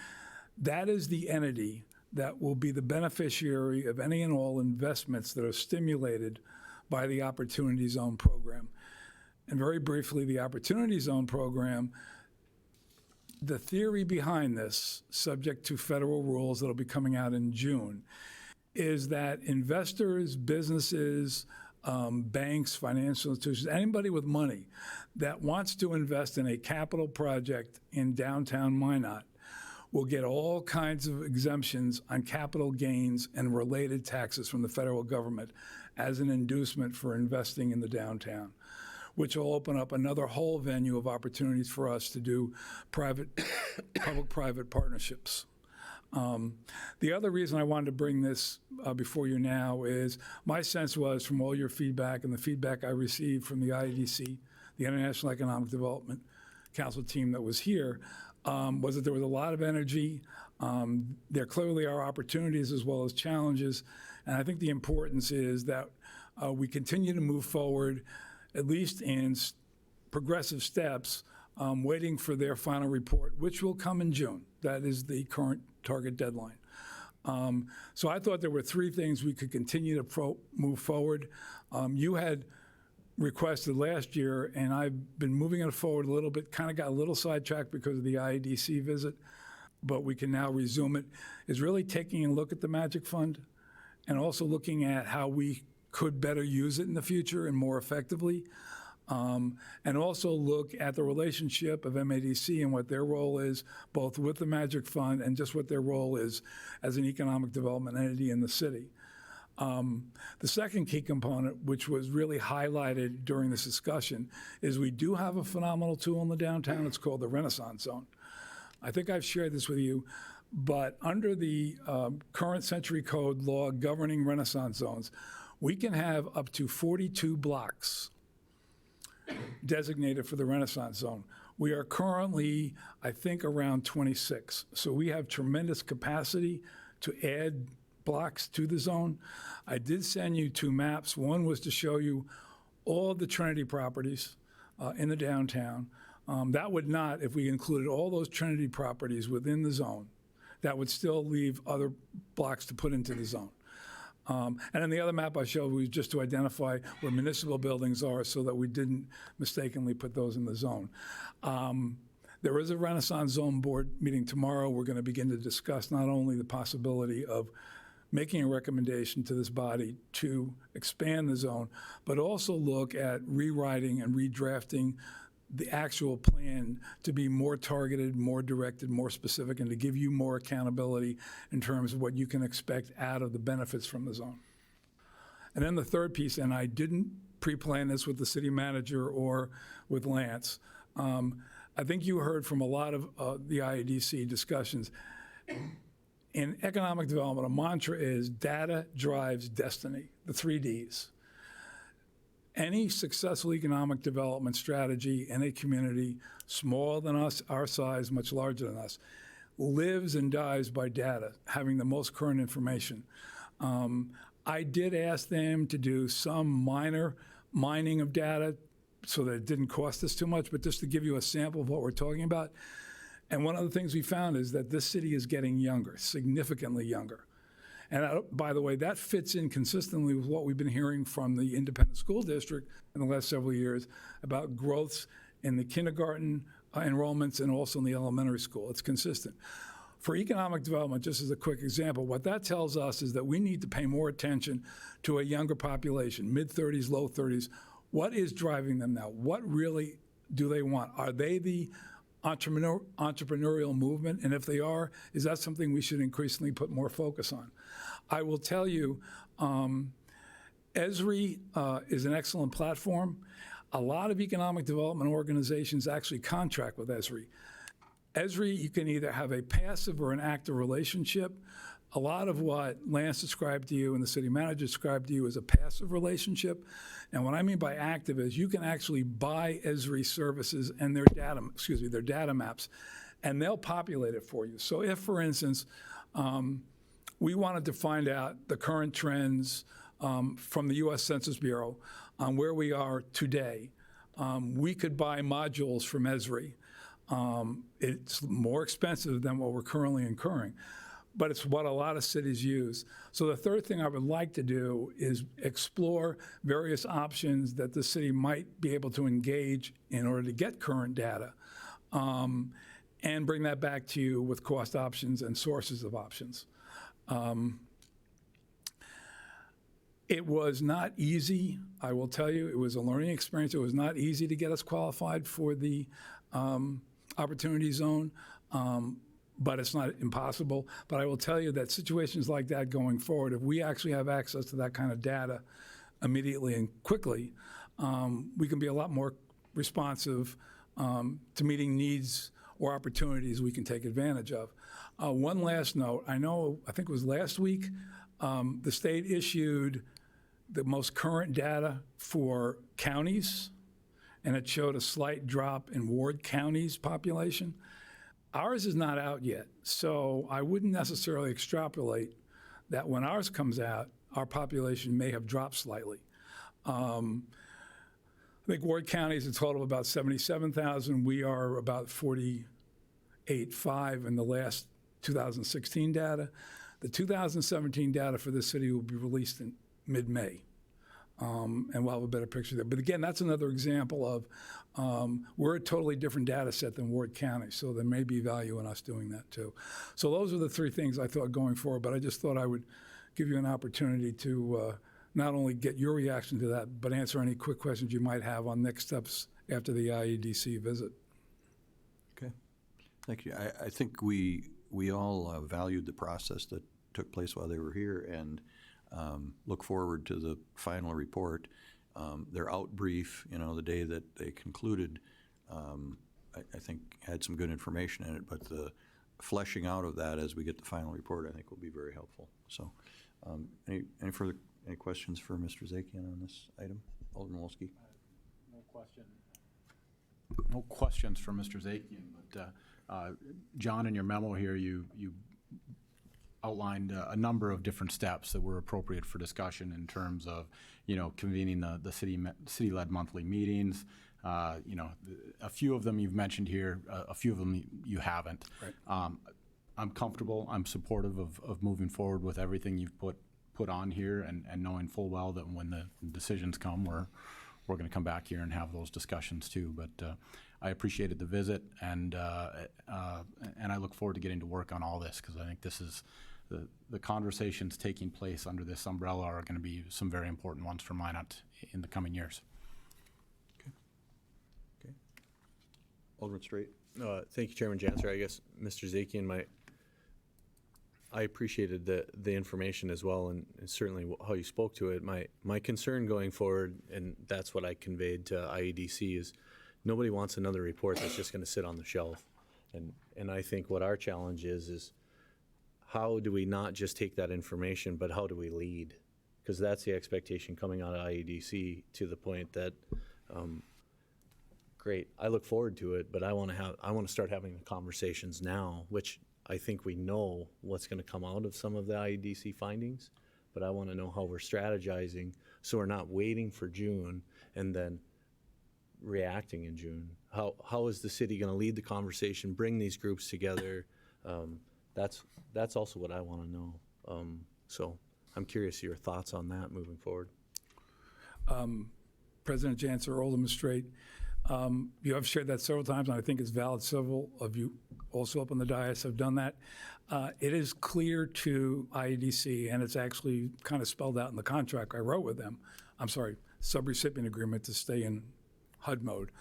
That is the entity that will be the beneficiary of any and all investments that are stimulated by the Opportunity Zone program. And very briefly, the Opportunity Zone program, the theory behind this, subject to federal rules that'll be coming out in June, is that investors, businesses, banks, financial institutions, anybody with money that wants to invest in a capital project in downtown Minot will get all kinds of exemptions on capital gains and related taxes from the federal government as an inducement for investing in the downtown, which will open up another whole venue of opportunities for us to do public-private partnerships. The other reason I wanted to bring this before you now is my sense was, from all your feedback and the feedback I received from the IEDC, the International Economic Development Council team that was here, was that there was a lot of energy. There clearly are opportunities as well as challenges, and I think the importance is that we continue to move forward, at least in progressive steps, waiting for their final report, which will come in June. That is the current target deadline. So I thought there were three things we could continue to move forward. You had requested last year, and I've been moving it forward a little bit, kind of got a little sidetracked because of the IEDC visit, but we can now resume it, is really taking a look at the Magic Fund and also looking at how we could better use it in the future and more effectively. And also look at the relationship of MADC and what their role is, both with the Magic Fund and just what their role is as an economic development entity in the city. The second key component, which was really highlighted during this discussion, is we do have a phenomenal tool in the downtown. It's called the Renaissance Zone. I think I've shared this with you, but under the current Century Code law governing Renaissance zones, we can have up to 42 blocks designated for the Renaissance Zone. We are currently, I think, around 26. So we have tremendous capacity to add blocks to the zone. I did send you two maps. One was to show you all the Trinity properties in the downtown. That would not, if we included all those Trinity properties within the zone, that would still leave other blocks to put into the zone. And then the other map I showed was just to identify where municipal buildings are so that we didn't mistakenly put those in the zone. There is a Renaissance Zone Board meeting tomorrow. We're going to begin to discuss not only the possibility of making a recommendation to this body to expand the zone, but also look at rewriting and redrafting the actual plan to be more targeted, more directed, more specific, and to give you more accountability in terms of what you can expect out of the benefits from the zone. And then the third piece, and I didn't pre-plan this with the city manager or with Lance, I think you heard from a lot of the IEDC discussions. In economic development, a mantra is data drives destiny, the 3 Ds. Any successful economic development strategy in a community, smaller than us, our size, much larger than us, lives and dies by data, having the most current information. I did ask them to do some minor mining of data so that it didn't cost us too much, but just to give you a sample of what we're talking about. And one of the things we found is that this city is getting younger, significantly younger. And by the way, that fits in consistently with what we've been hearing from the independent school district in the last several years about growths in the kindergarten enrollments and also in the elementary school. It's consistent. For economic development, just as a quick example, what that tells us is that we need to pay more attention to a younger population, mid-30s, low 30s. What is driving them now? What really do they want? Are they the entrepreneurial movement? And if they are, is that something we should increasingly put more focus on? I will tell you, ESRI is an excellent platform. A lot of economic development organizations actually contract with ESRI. ESRI, you can either have a passive or an active relationship. A lot of what Lance described to you and the city manager described to you is a passive relationship. And what I mean by active is you can actually buy ESRI services and their data maps, and they'll populate it for you. So if, for instance, we wanted to find out the current trends from the U.S. Census Bureau on where we are today, we could buy modules from ESRI. It's more expensive than what we're currently incurring, but it's what a lot of cities use. So the third thing I would like to do is explore various options that the city might be able to engage in order to get current data, and bring that back to you with cost options and sources of options. It was not easy, I will tell you. It was a learning experience. It was not easy to get us qualified for the Opportunity Zone, but it's not impossible. But I will tell you that situations like that going forward, if we actually have access to that kind of data immediately and quickly, we can be a lot more responsive to meeting needs or opportunities we can take advantage of. One last note. I think it was last week, the state issued the most current data for counties, and it showed a slight drop in Ward County's population. Ours is not out yet, so I wouldn't necessarily extrapolate that when ours comes out, our population may have dropped slightly. I think Ward County is a total of about 77,000. We are about 48.5 in the last 2016 data. The 2017 data for this city will be released in mid-May, and we'll have a better picture there. But again, that's another example of we're a totally different data set than Ward County, so there may be value in us doing that too. So those are the three things I thought going forward, but I just thought I would give you an opportunity to not only get your reaction to that, but answer any quick questions you might have on next steps after the IEDC visit. Okay, thank you. I think we all valued the process that took place while they were here, and look forward to the final report. Their out brief, the day that they concluded, I think had some good information in it, but the fleshing out of that as we get the final report, I think will be very helpful. So any questions for Mr. Zakian on this item? Alderman Wolski? No questions for Mr. Zakian, but John, in your memo here, you outlined a number of different steps that were appropriate for discussion in terms of, convening the city-led monthly meetings. A few of them you've mentioned here, a few of them you haven't. Right. I'm comfortable, I'm supportive of moving forward with everything you've put on here, and knowing full well that when the decisions come, we're going to come back here and have those discussions too. But I appreciated the visit, and I look forward to getting to work on all this, because I think this is the conversations taking place under this umbrella are going to be some very important ones for Minot in the coming years. Okay. Alderman Straight? Thank you, Chairman Janser. I guess, Mr. Zakian, I appreciated the information as well, and certainly how you spoke to it. My concern going forward, and that's what I conveyed to IEDC, is nobody wants another report that's just going to sit on the shelf. And I think what our challenge is how do we not just take that information, but how do we lead? Because that's the expectation coming out of IEDC, to the point that, great, I look forward to it, but I want to start having the conversations now, which I think we know what's going to come out of some of the IEDC findings, but I want to know how we're strategizing so we're not waiting for June and then reacting in June. How is the city going to lead the conversation, bring these groups together? That's also what I want to know. So I'm curious your thoughts on that moving forward. President Janser, Alderman Straight, you have shared that several times, and I think it's valid. Several of you also up on the dais have done that. It is clear to IEDC, and it's actually kind of spelled out in the contract I wrote with them, subrecipient agreement to stay in HUD mode,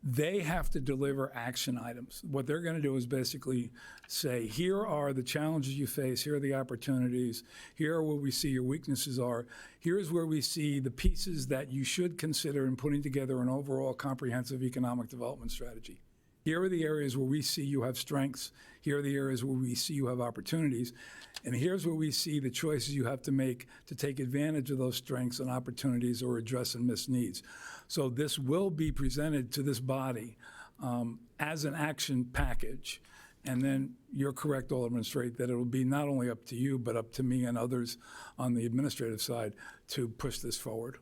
They have to deliver action items. What they're going to do is basically say, here are the challenges you face, here are the opportunities, here are where we see your weaknesses are, here's where we see the pieces that you should consider in putting together an overall comprehensive economic development strategy. Here are the areas where we see you have strengths, here are the areas where we see you have opportunities, and here's where we see the choices you have to make to take advantage of those strengths and opportunities or address and missed needs. So this will be presented to this body as an action package. And then you're correct, Alderman Straight, that it will be not only up to you, but up to me and others on the administrative side to push this forward.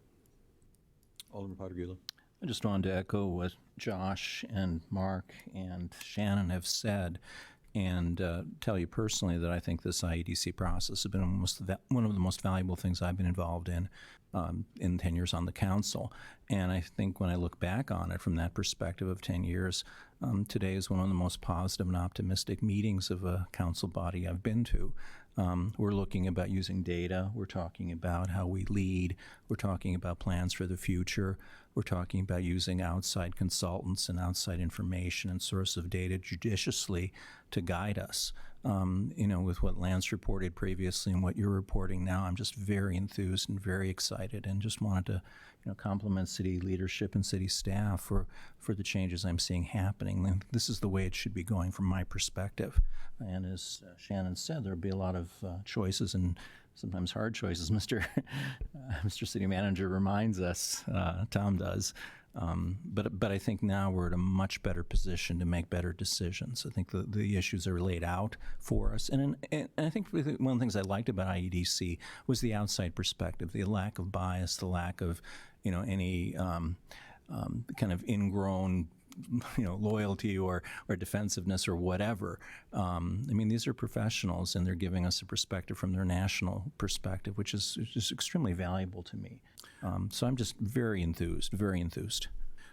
Alderman Pattergula. I just wanted to echo what Josh and Mark and Shannon have said, and tell you personally that I think this IEDC process has been one of the most valuable things I've been involved in 10 years on the council. And I think when I look back on it from that perspective of 10 years, today is one of the most positive and optimistic meetings of a council body I've been to. We're looking about using data. We're talking about how we lead. We're talking about plans for the future. We're talking about using outside consultants and outside information and source of data judiciously to guide us. With what Lance reported previously and what you're reporting now, I'm just very enthused and very excited, and just wanted to compliment city leadership and city staff for the changes I'm seeing happening. And this is the way it should be going from my perspective. And as Shannon said, there'll be a lot of choices and sometimes hard choices. Mr. City Manager reminds us, Tom does. But I think now we're at a much better position to make better decisions. I think the issues are laid out for us. And I think one of the things I liked about IEDC was the outside perspective, the lack of bias, the lack of any kind of ingrown loyalty or defensiveness or whatever. These are professionals, and they're giving us a perspective from their national perspective, which is just extremely valuable to me. So I'm just very enthused, very enthused.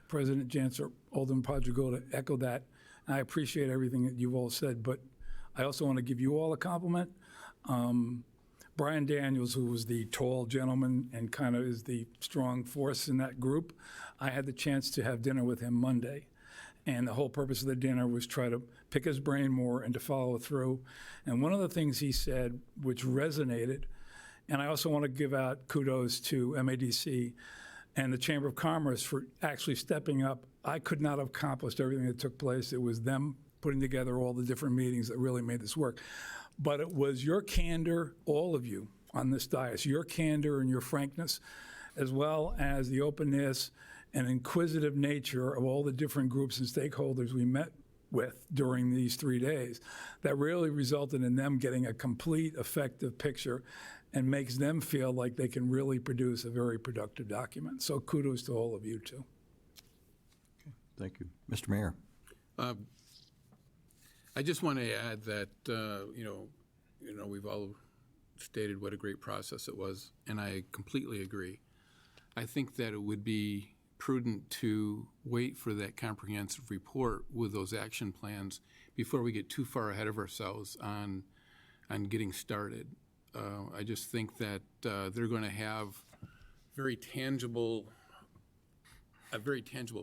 President Janser, Alderman Padrigola, echo that. I appreciate everything that you've all said, but I also want to give you all a compliment. Brian Daniels, who was the tall gentleman and kind of is the strong force in that group, I had the chance to have dinner with him Monday. And the whole purpose of the dinner was try to pick his brain more and to follow through. And one of the things he said, which resonated, and I also want to give out kudos to MADC and the Chamber of Commerce for actually stepping up. I could not have accomplished everything that took place. It was them putting together all the different meetings that really made this work. But it was your candor, all of you on this dais, your candor and your frankness, as well as the openness and inquisitive nature of all the different groups and stakeholders we met with during these 3 days, that really resulted in them getting a complete, effective picture and makes them feel like they can really produce a very productive document. So kudos to all of you, too. Thank you. Mr. Mayor. I just want to add that, we've all stated what a great process it was, and I completely agree. I think that it would be prudent to wait for that comprehensive report with those action plans before we get too far ahead of ourselves on getting started. I just think that they're going to have a very tangible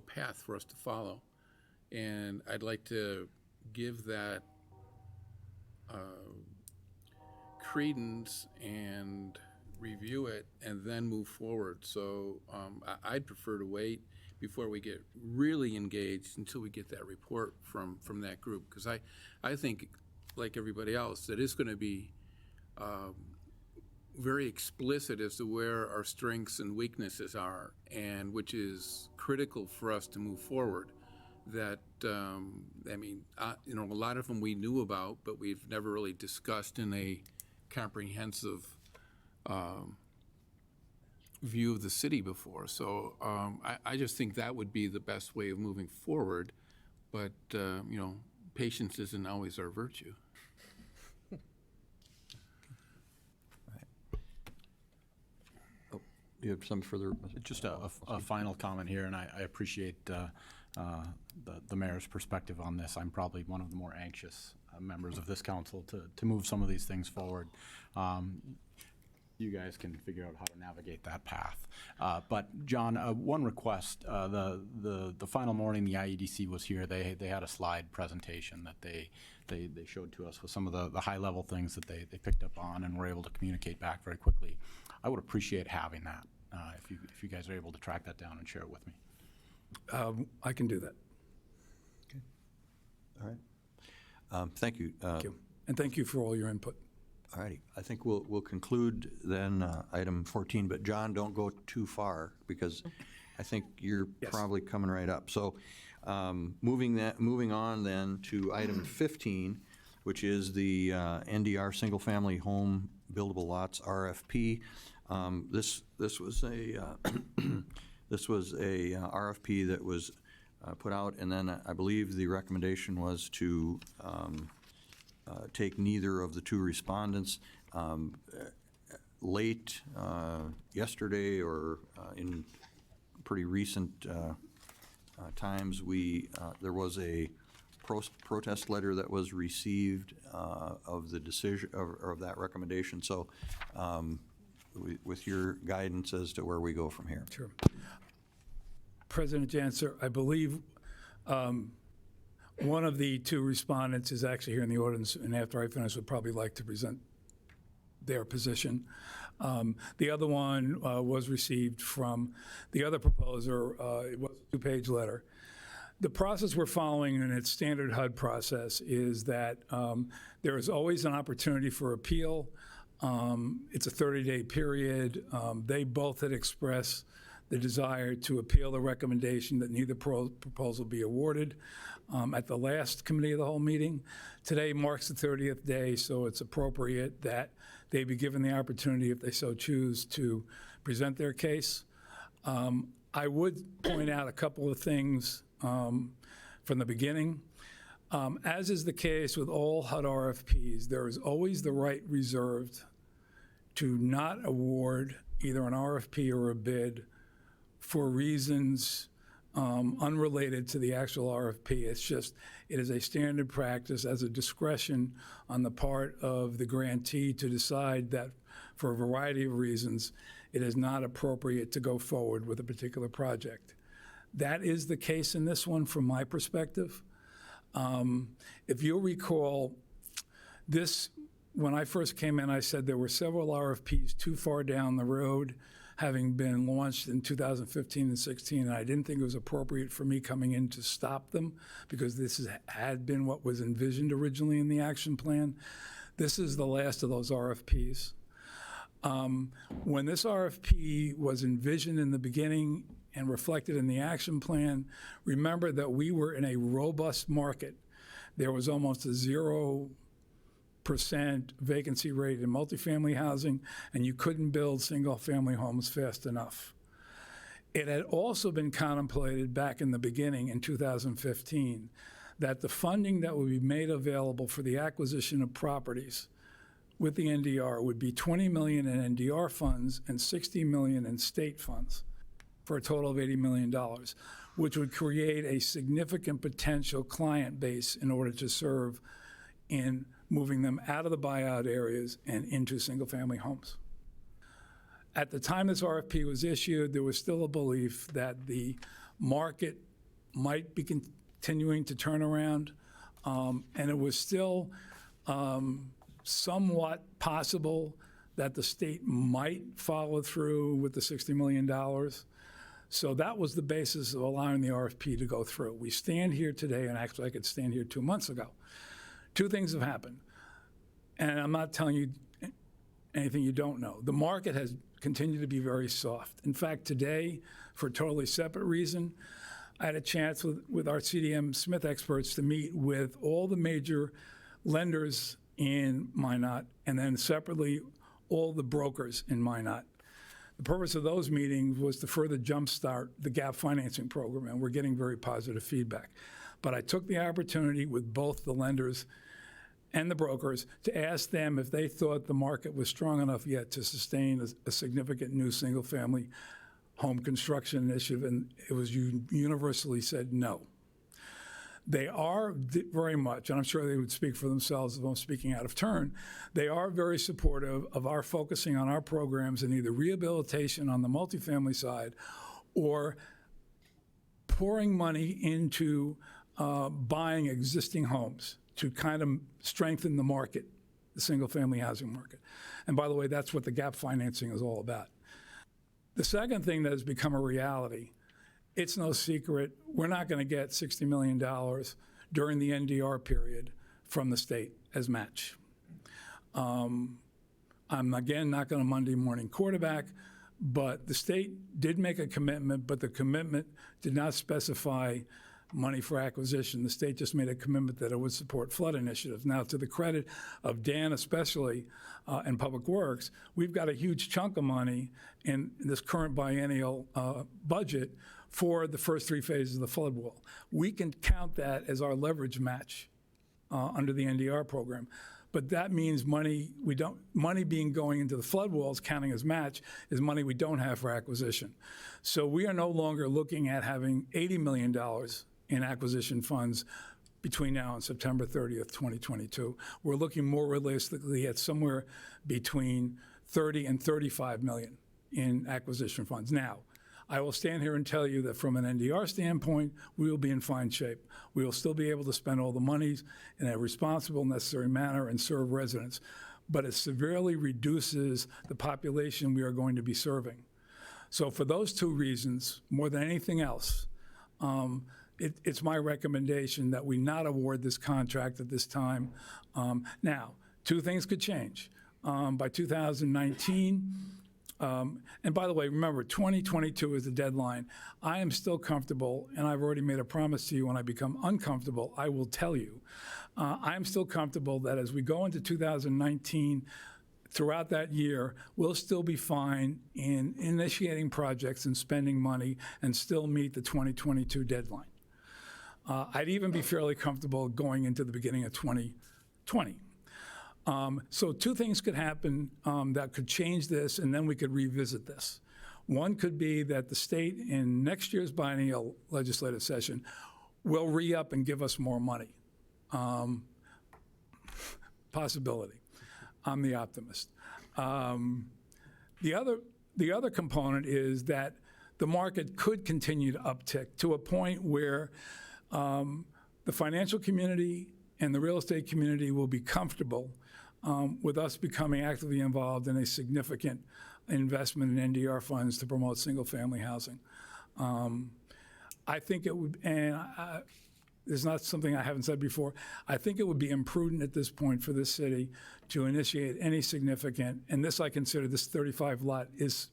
path for us to follow, and I'd like to give that credence and review it and then move forward. So I'd prefer to wait before we get really engaged until we get that report from that group, because I think, like everybody else, that it's going to be very explicit as to where our strengths and weaknesses are, and which is critical for us to move forward. That a lot of them we knew about, but we've never really discussed in a comprehensive view of the city before. So I just think that would be the best way of moving forward. But patience isn't always our virtue. Do you have some further? Just a final comment here, and I appreciate the mayor's perspective on this. I'm probably one of the more anxious members of this council to move some of these things forward. you guys can figure out how to navigate that path. But John, one request, the final morning the IEDC was here, they had a slide presentation that they showed to us with some of the high-level things that they picked up on and were able to communicate back very quickly. I would appreciate having that, if you guys are able to track that down and share it with me. I can do that. All right. Thank you. Thank you. And thank you for all your input. All righty. I think we'll conclude then item 14, but John, don't go too far because I think you're probably coming right up. So moving on then to item 15, which is the NDR single-family home buildable lots RFP. This was a this was a RFP that was put out, and then I believe the recommendation was to take neither of the two respondents. Late yesterday or in pretty recent times, there was a protest letter that was received of the decision of that recommendation. So with your guidance as to where we go from here. Sure. President Janser, I believe one of the two respondents is actually here in the audience, and after I finish, would probably like to present their position. The other one was received from the other proposer. It was a 2-page letter. The process we're following in its standard HUD process is that there is always an opportunity for appeal. It's a 30-day period. They both had expressed the desire to appeal the recommendation that neither proposal be awarded at the last committee of the whole meeting. Today marks the 30th day, so it's appropriate that they be given the opportunity, if they so choose, to present their case. I would point out a couple of things from the beginning. As is the case with all HUD RFPs, there is always the right reserved to not award either an RFP or a bid for reasons unrelated to the actual RFP. It's just, it is a standard practice as a discretion on the part of the grantee to decide that for a variety of reasons, it is not appropriate to go forward with a particular project. That is the case in this one from my perspective. If you'll recall, when I first came in, I said there were several RFPs too far down the road, having been launched in 2015 and 16, and I didn't think it was appropriate for me coming in to stop them because this had been what was envisioned originally in the action plan. This is the last of those RFPs. When this RFP was envisioned in the beginning and reflected in the action plan, remember that we were in a robust market. There was almost a 0% vacancy rate in multifamily housing, and you couldn't build single-family homes fast enough. It had also been contemplated back in the beginning in 2015 that the funding that would be made available for the acquisition of properties with the NDR would be $20 million in NDR funds and $60 million in state funds for a total of $80 million, which would create a significant potential client base in order to serve in moving them out of the buyout areas and into single-family homes. At the time this RFP was issued, there was still a belief that the market might be continuing to turn around, and it was still somewhat possible that the state might follow through with the $60 million. So that was the basis of allowing the RFP to go through. We stand here today, and actually I could stand here 2 months ago. Two things have happened, and I'm not telling you anything you don't know. The market has continued to be very soft. In fact, today, for a totally separate reason, I had a chance with our CDM Smith experts to meet with all the major lenders in Minot, and then separately, all the brokers in Minot. The purpose of those meetings was to further jumpstart the gap financing program, and we're getting very positive feedback. But I took the opportunity with both the lenders and the brokers to ask them if they thought the market was strong enough yet to sustain a significant new single-family home construction initiative, and it was universally said no. They are very much, and I'm sure they would speak for themselves if I'm speaking out of turn, they are very supportive of our focusing on our programs in either rehabilitation on the multifamily side or pouring money into buying existing homes to kind of strengthen the market, the single-family housing market. And by the way, that's what the gap financing is all about. The second thing that has become a reality, it's no secret, we're not going to get $60 million during the NDR period from the state as match. I'm, again, not going to Monday morning quarterback, but the state did make a commitment, but the commitment did not specify money for acquisition. The state just made a commitment that it would support flood initiatives. Now, to the credit of Dan especially and Public Works, we've got a huge chunk of money in this current biennial budget for the first 3 phases of the flood wall. We can count that as our leverage match under the NDR program. But that means money being going into the flood walls, counting as match, is money we don't have for acquisition. So we are no longer looking at having $80 million in acquisition funds between now and September 30th, 2022. We're looking more realistically at somewhere between 30 and 35 million in acquisition funds. Now, I will stand here and tell you that from an NDR standpoint, we will be in fine shape. We will still be able to spend all the monies in a responsible, necessary manner and serve residents. But it severely reduces the population we are going to be serving. So for those 2 reasons, more than anything else, it's my recommendation that we not award this contract at this time. Now, 2 things could change. By 2019, and by the way, remember, 2022 is the deadline. I am still comfortable, and I've already made a promise to you when I become uncomfortable, I will tell you. I am still comfortable that as we go into 2019, throughout that year, we'll still be fine in initiating projects and spending money and still meet the 2022 deadline. I'd even be fairly comfortable going into the beginning of 2020. So 2 things could happen that could change this, and then we could revisit this. One could be that the state in next year's biennial legislative session will re-up and give us more money. Possibility. I'm the optimist. The other component is that the market could continue to uptick to a point where the financial community and the real estate community will be comfortable with us becoming actively involved in a significant investment in NDR funds to promote single-family housing. I think it would, and it's not something I haven't said before, I think it would be imprudent at this point for this city to initiate any significant, and this I consider this 35 lot is,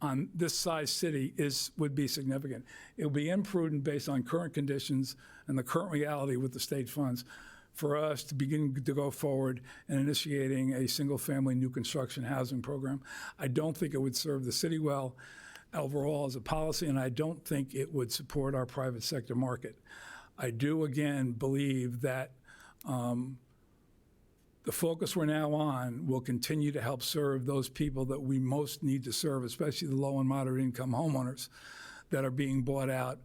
on this size city would be significant. It would be imprudent based on current conditions and the current reality with the state funds for us to begin to go forward and initiating a single-family new construction housing program. I don't think it would serve the city well overall as a policy, and I don't think it would support our private sector market. I do, again, believe that the focus we're now on will continue to help serve those people that we most need to serve, especially the low and moderate income homeowners that are being bought out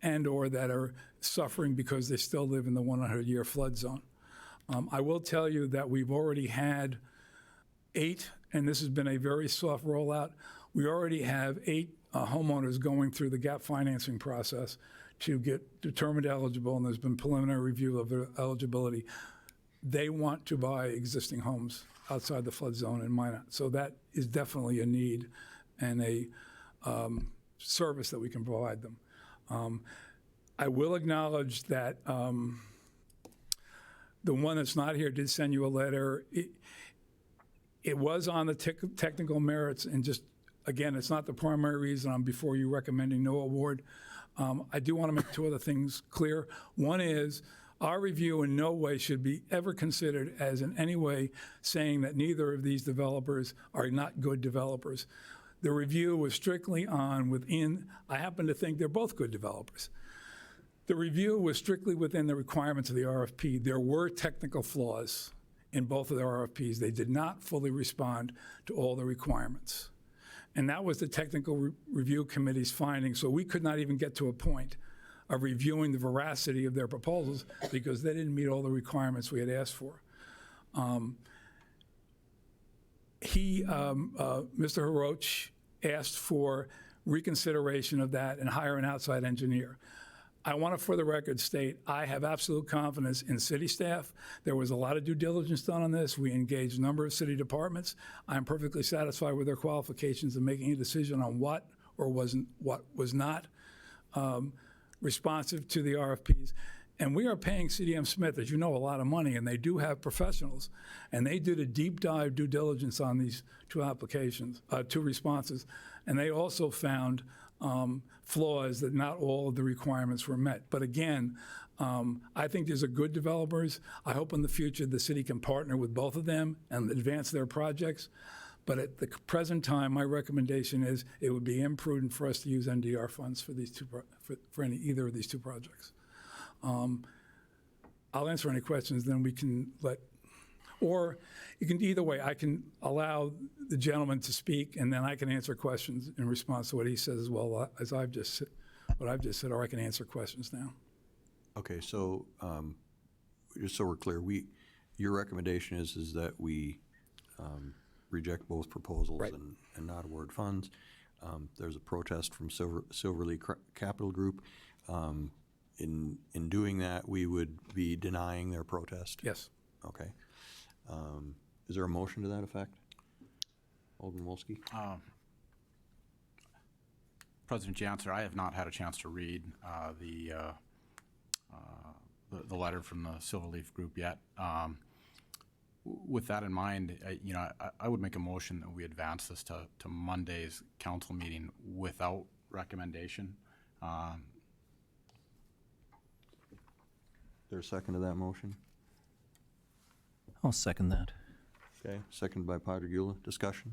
and or that are suffering because they still live in the 100-year flood zone. I will tell you that we've already had 8, and this has been a very soft rollout, we already have 8 homeowners going through the gap financing process to get determined eligible, and there's been preliminary review of their eligibility. They want to buy existing homes outside the flood zone in Minot. So that is definitely a need and a service that we can provide them. I will acknowledge that the one that's not here did send you a letter. It was on the technical merits, and just, again, it's not the primary reason I'm before you recommending no award. I do want to make 2 other things clear. One is, our review in no way should be ever considered as in any way saying that neither of these developers are not good developers. The review was strictly on within, I happen to think they're both good developers. The review was strictly within the requirements of the RFP. There were technical flaws in both of their RFPs. They did not fully respond to all the requirements. And that was the technical review committee's finding, so we could not even get to a point of reviewing the veracity of their proposals because they didn't meet all the requirements we had asked for. Mr. Hiroch asked for reconsideration of that and hire an outside engineer. I want to, for the record, state I have absolute confidence in city staff. There was a lot of due diligence done on this. We engaged a number of city departments. I'm perfectly satisfied with their qualifications in making a decision on what was not responsive to the RFPs. And we are paying CDM Smith, as you know, a lot of money, and they do have professionals. And they did a deep dive due diligence on these two applications, two responses. And they also found flaws that not all of the requirements were met. But again, I think these are good developers. I hope in the future the city can partner with both of them and advance their projects. But at the present time, my recommendation is it would be imprudent for us to use NDR funds for these either of these two projects. I'll answer any questions, then we can or you can either way. I can allow the gentleman to speak, and then I can answer questions in response to what he says as well as what I've just said, or I can answer questions now. Okay, so just so we're clear, your recommendation is that we reject both proposals Right. and not award funds. There's a protest from Silverleaf Capital Group. In doing that, we would be denying their protest? Yes. Okay. Is there a motion to that effect? Alderman Wolski? President Janser, I have not had a chance to read the letter from the Silverleaf Group yet. With that in mind, I would make a motion that we advance this to Monday's council meeting without recommendation. Is there a second to that motion? I'll second that. Okay, seconded by Padragula. Discussion?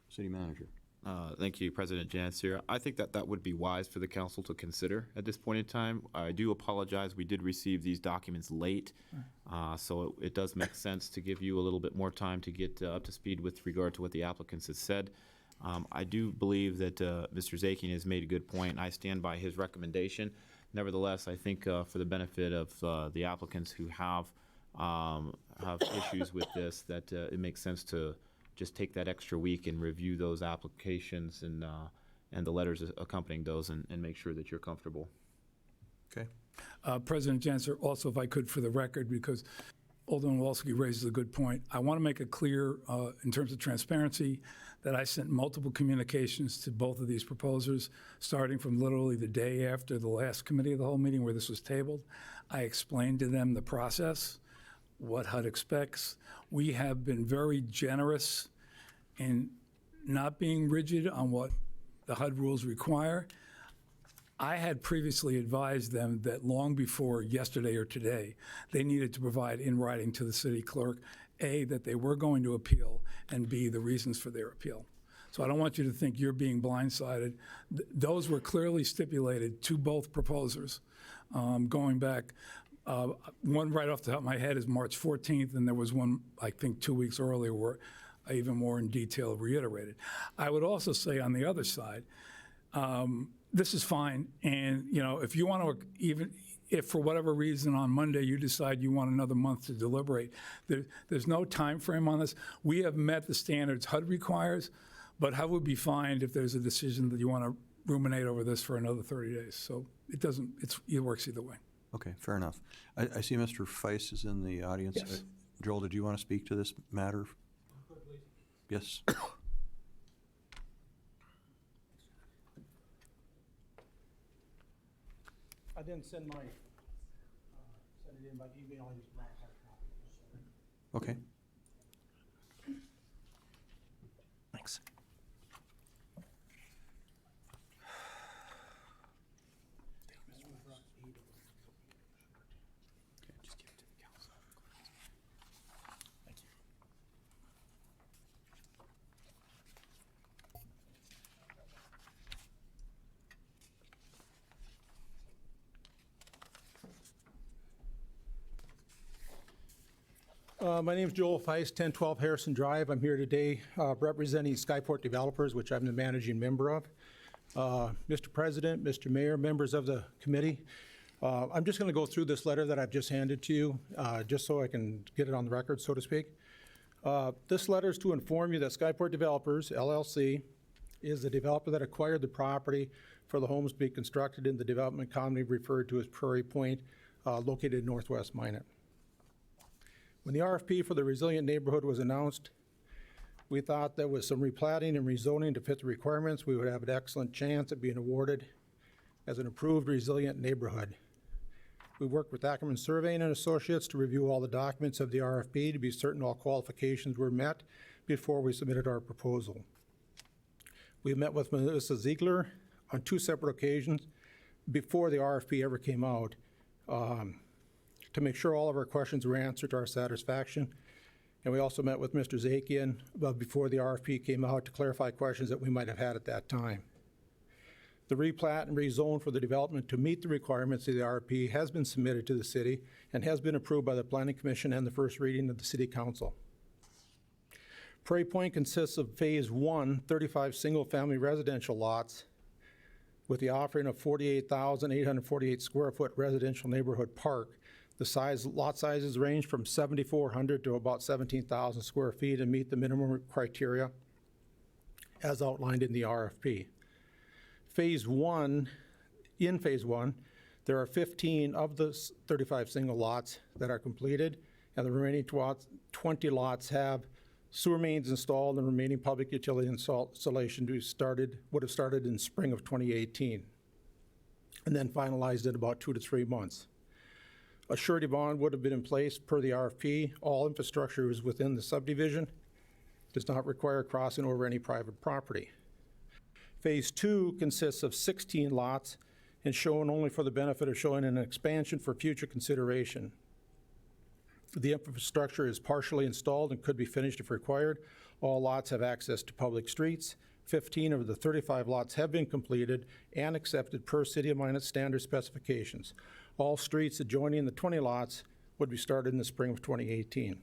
City Manager. Thank you, President Janser. I think that would be wise for the council to consider at this point in time. I do apologize. We did receive these documents late, so it does make sense to give you a little bit more time to get up to speed with regard to what the applicants have said. I do believe that Mr. Zakian has made a good point, and I stand by his recommendation. Nevertheless, I think for the benefit of the applicants who have issues with this, that it makes sense to just take that extra week and review those applications and the letters accompanying those and make sure that you're comfortable. Okay. President Janser, also, if I could, for the record, because Alderman Wolski raises a good point, I want to make it clear in terms of transparency that I sent multiple communications to both of these proposers, starting from literally the day after the last committee of the whole meeting where this was tabled. I explained to them the process, what HUD expects. We have been very generous in not being rigid on what the HUD rules require. I had previously advised them that long before yesterday or today, they needed to provide in writing to the city clerk, A, that they were going to appeal, and B, the reasons for their appeal. So I don't want you to think you're being blindsided. Those were clearly stipulated to both proposers. Going back, one right off the top of my head is March 14th, and there was one, I think, 2 weeks earlier where I even more in detail reiterated. I would also say on the other side, this is fine, and if you want to, even if for whatever reason on Monday you decide you want another month to deliberate, there's no time frame on this. We have met the standards HUD requires, but HUD would be fine if there's a decision that you want to ruminate over this for another 30 days. So it works either way. Okay, fair enough. I see Mr. Feist is in the audience. Yes. Joel, did you want to speak to this matter? Yes. I didn't send it in by email. I just brought a copy. Okay. Thanks. My name is Joel Feist, 1012 Harrison Drive. I'm here today representing Skyport Developers, which I'm the managing member of. Mr. President, Mr. Mayor, members of the committee, I'm just going to go through this letter that I've just handed to you, just so I can get it on the record, so to speak. This letter is to inform you that Skyport Developers, LLC, is the developer that acquired the property for the homes to be constructed in the development commonly referred to as Prairie Point, located in northwest Minot. When the RFP for the resilient neighborhood was announced, we thought that with some replatting and rezoning to fit the requirements, we would have an excellent chance at being awarded as an approved resilient neighborhood. We worked with Ackerman Surveying and Associates to review all the documents of the RFP to be certain all qualifications were met before we submitted our proposal. We met with Melissa Ziegler on 2 separate occasions before the RFP ever came out to make sure all of our questions were answered to our satisfaction. And we also met with Mr. Zakian before the RFP came out to clarify questions that we might have had at that time. The replat and rezone for the development to meet the requirements of the RFP has been submitted to the city and has been approved by the Planning Commission and the first reading of the City Council. Prairie Point consists of Phase 1, 35 single-family residential lots with the offering of 48,848 square foot residential neighborhood park. The lot sizes range from 7,400 to about 17,000 square feet and meet the minimum criteria as outlined in the RFP. In Phase 1, there are 15 of the 35 single lots that are completed, and the remaining 20 lots have sewer mains installed, and remaining public utility installation would have started in spring of 2018, and then finalized in about 2 to 3 months. A surety bond would have been in place per the RFP. All infrastructure is within the subdivision, does not require crossing over any private property. Phase 2 consists of 16 lots and shown only for the benefit of showing an expansion for future consideration. The infrastructure is partially installed and could be finished if required. All lots have access to public streets. 15 of the 35 lots have been completed and accepted per City of Minot standard specifications. All streets adjoining the 20 lots would be started in the spring of 2018.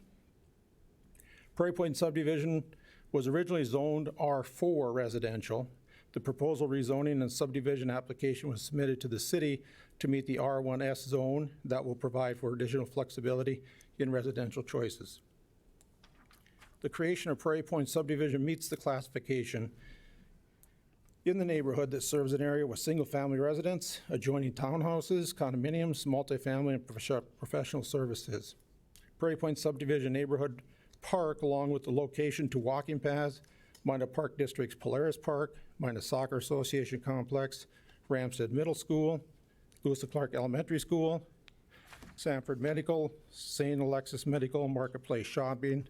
Prairie Point subdivision was originally zoned R4 residential. The proposal rezoning and subdivision application was submitted to the city to meet the R1S zone that will provide for additional flexibility in residential choices. The creation of Prairie Point subdivision meets the classification in the neighborhood that serves an area with single-family residents, adjoining townhouses, condominiums, multifamily, and professional services. Prairie Point subdivision neighborhood park, along with the location to walking paths, Minot Park District's Polaris Park, Minot Soccer Association Complex, Ramstead Middle School, Lewis and Clark Elementary School, Sanford Medical, St. Alexis Medical, Marketplace Shopping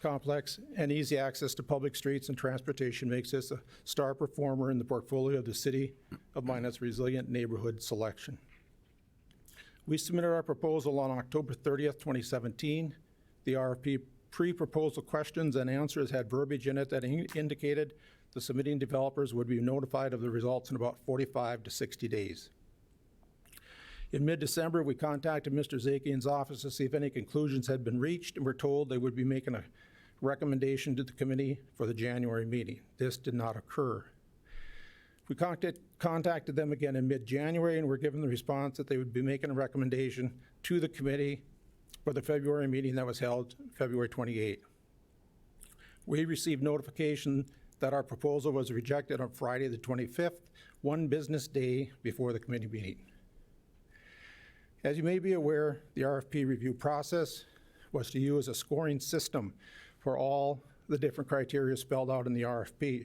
Complex, and easy access to public streets and transportation makes this a star performer in the portfolio of the City of Minot's Resilient Neighborhood Selection. We submitted our proposal on October 30th, 2017. The RFP pre-proposal questions and answers had verbiage in it that indicated the submitting developers would be notified of the results in about 45 to 60 days. In mid-December, we contacted Mr. Zakian's office to see if any conclusions had been reached, and were told they would be making a recommendation to the committee for the January meeting. This did not occur. We contacted them again in mid-January and were given the response that they would be making a recommendation to the committee for the February meeting that was held February 28. We received notification that our proposal was rejected on Friday the 25th, 1 business day before the committee meeting. As you may be aware, the RFP review process was to use a scoring system for all the different criteria spelled out in the RFP.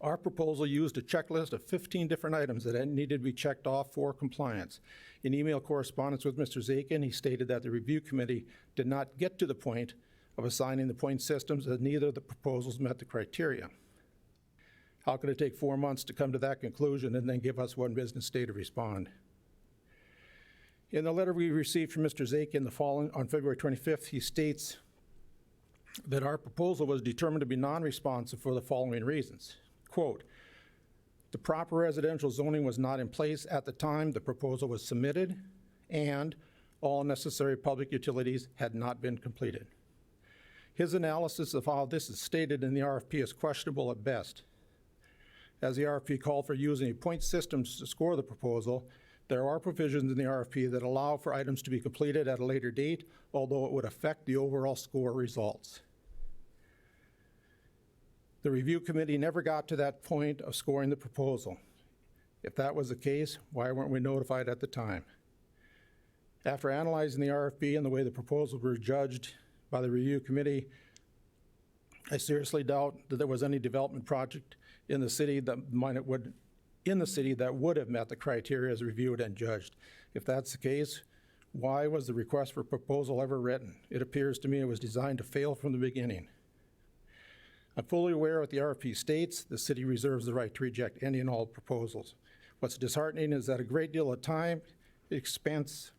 Our proposal used a checklist of 15 different items that needed to be checked off for compliance. In email correspondence with Mr. Zakian, he stated that the review committee did not get to the point of assigning the point systems, as neither of the proposals met the criteria. How could it take 4 months to come to that conclusion and then give us 1 business day to respond? In the letter we received from Mr. Zakian on February 25th, he states that our proposal was determined to be non-responsive for the following reasons. Quote, the proper residential zoning was not in place at the time the proposal was submitted, and all necessary public utilities had not been completed. His analysis of how this is stated in the RFP is questionable at best. As the RFP called for using a point system to score the proposal, there are provisions in the RFP that allow for items to be completed at a later date, although it would affect the overall score results. The review committee never got to that point of scoring the proposal. If that was the case, why weren't we notified at the time? After analyzing the RFP and the way the proposals were judged by the review committee, I seriously doubt that there was any development project in the city that would have met the criteria as reviewed and judged. If that's the case, why was the request for proposal ever written? It appears to me it was designed to fail from the beginning. I'm fully aware of what the RFP states. The city reserves the right to reject any and all proposals. What's disheartening is that a great deal of time, expense,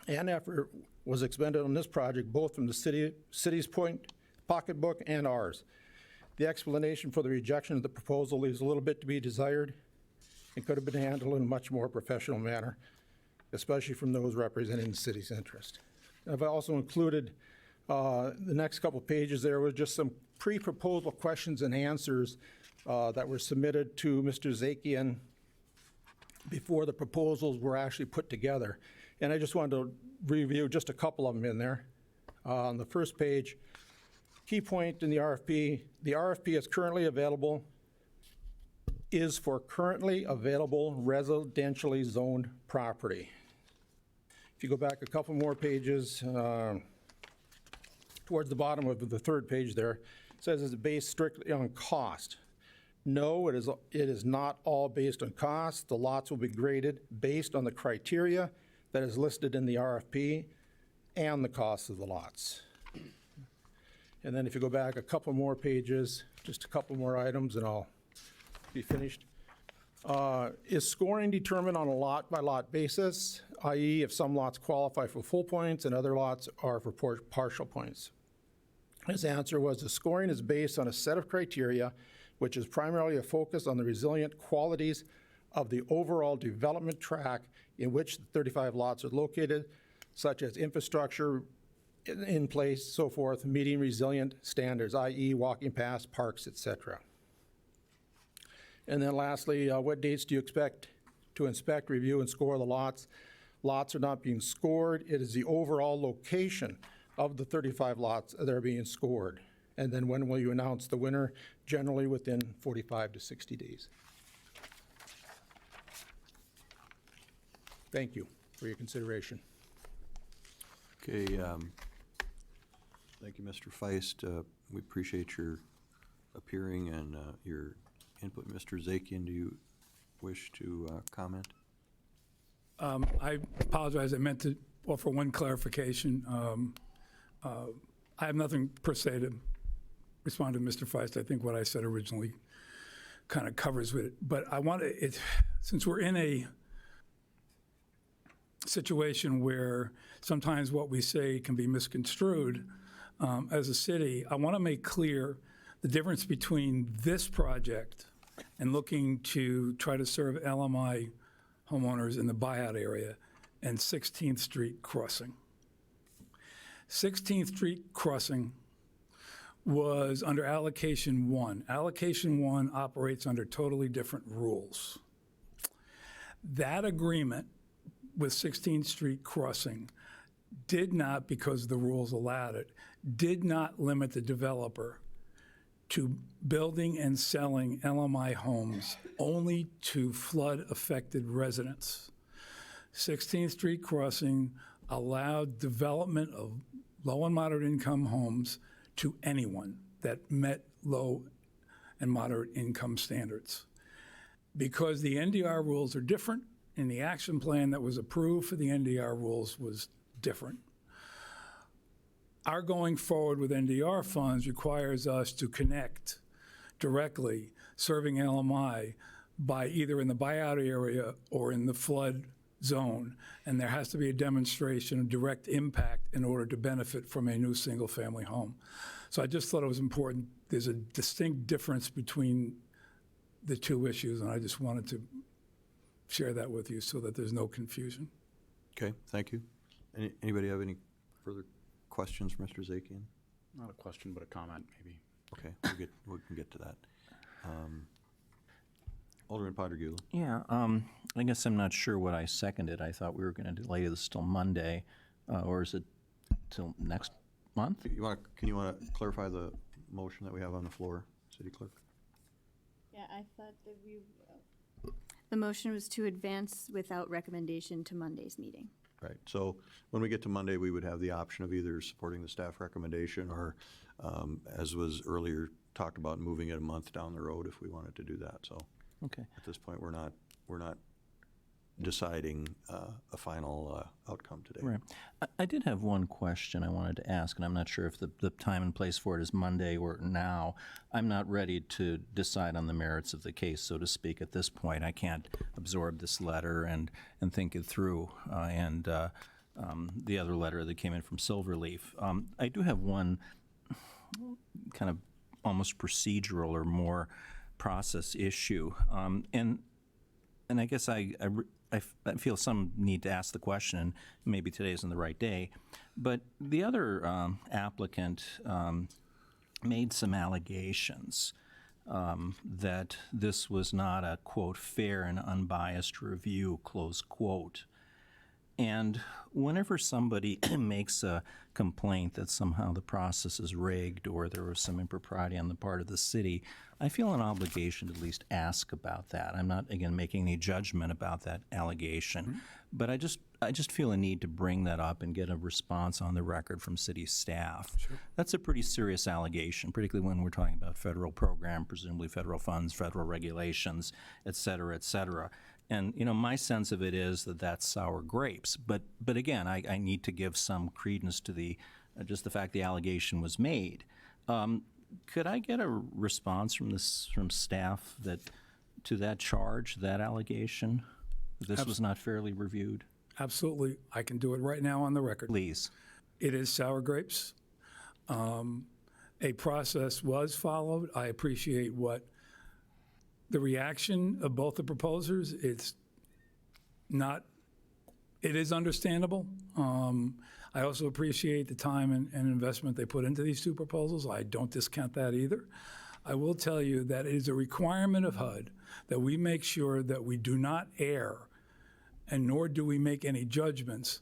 and effort was expended on this project, both from the city's pocketbook and ours. The explanation for the rejection of the proposal leaves a little bit to be desired and could have been handled in a much more professional manner, especially from those representing the city's interest. I've also included the next couple pages there was just some pre-proposal questions and answers that were submitted to Mr. Zakian before the proposals were actually put together. And I just wanted to review just a couple of them in there. On the first page, key point in the RFP is currently available, is for currently available residentially zoned property. If you go back a couple more pages, towards the bottom of the third page there, it says it's based strictly on cost. No, it is not all based on cost. The lots will be graded based on the criteria that is listed in the RFP and the cost of the lots. And then if you go back a couple more pages, just a couple more items and I'll be finished. Is scoring determined on a lot-by-lot basis, i.e. if some lots qualify for full points and other lots are for partial points? His answer was the scoring is based on a set of criteria which is primarily a focus on the resilient qualities of the overall development tract in which the 35 lots are located, such as infrastructure in place, so forth, meeting resilient standards, i.e. walking paths, parks, etc. And then lastly, what dates do you expect to inspect, review, and score the lots? Lots are not being scored. It is the overall location of the 35 lots that are being scored. And then when will you announce the winner? Generally within 45 to 60 days. Thank you for your consideration. Okay, thank you, Mr. Feist. We appreciate your appearing and your input. Mr. Zakian, do you wish to comment? I apologize. I meant to offer one clarification. I have nothing per se to respond to Mr. Feist. I think what I said originally kind of covers it. But I want to, since we're in a situation where sometimes what we say can be misconstrued as a city, I want to make clear the difference between this project and looking to try to serve LMI homeowners in the buyout area and 16th Street Crossing. 16th Street Crossing was under Allocation 1. Allocation 1 operates under totally different rules. That agreement with 16th Street Crossing did not, because the rules allowed it, did not limit the developer to building and selling LMI homes only to flood-affected residents. 16th Street Crossing allowed development of low and moderate income homes to anyone that met low and moderate income standards. Because the NDR rules are different, and the action plan that was approved for the NDR rules was different. Our going forward with NDR funds requires us to connect directly serving LMI by either in the buyout area or in the flood zone, and there has to be a demonstration of direct impact in order to benefit from a new single-family home. So I just thought it was important. There's a distinct difference between the two issues, and I just wanted to share that with you so that there's no confusion. Okay, thank you. Anybody have any further questions for Mr. Zakian? Not a question, but a comment, maybe. Okay, we can get to that. Alderman Potter-Gula. Yeah, I guess I'm not sure what I seconded. I thought we were going to delay this till Monday, or is it till next month? Can you want to clarify the motion that we have on the floor, City Clerk? Yeah, I thought that we, The motion was to advance without recommendation to Monday's meeting. Right, so when we get to Monday, we would have the option of either supporting the staff recommendation or, as was earlier talked about, moving it a month down the road if we wanted to do that, so. Okay. At this point, we're not deciding a final outcome today. Right. I did have one question I wanted to ask, and I'm not sure if the time and place for it is Monday or now. I'm not ready to decide on the merits of the case, so to speak, at this point. I can't absorb this letter and think it through, and the other letter that came in from Silverleaf. I do have one kind of almost procedural or more process issue, and I guess I feel some need to ask the question, and maybe today isn't the right day, but the other applicant made some allegations that this was not a, quote, fair and unbiased review, close quote. And whenever somebody makes a complaint that somehow the process is rigged or there was some impropriety on the part of the city, I feel an obligation to at least ask about that. I'm not, again, making any judgment about that allegation, but I just feel a need to bring that up and get a response on the record from city staff. Sure. That's a pretty serious allegation, particularly when we're talking about federal program, presumably federal funds, federal regulations, et cetera, et cetera. And, you know, my sense of it is that that's sour grapes. But again, I need to give some credence to the just the fact the allegation was made. Could I get a response from staff to that charge, that allegation? This was not fairly reviewed? Absolutely. I can do it right now on the record. Please. It is sour grapes. A process was followed. I appreciate the reaction of both the proposers. It is understandable. I also appreciate the time and investment they put into these two proposals. I don't discount that either. I will tell you that it is a requirement of HUD that we make sure that we do not err, and nor do we make any judgments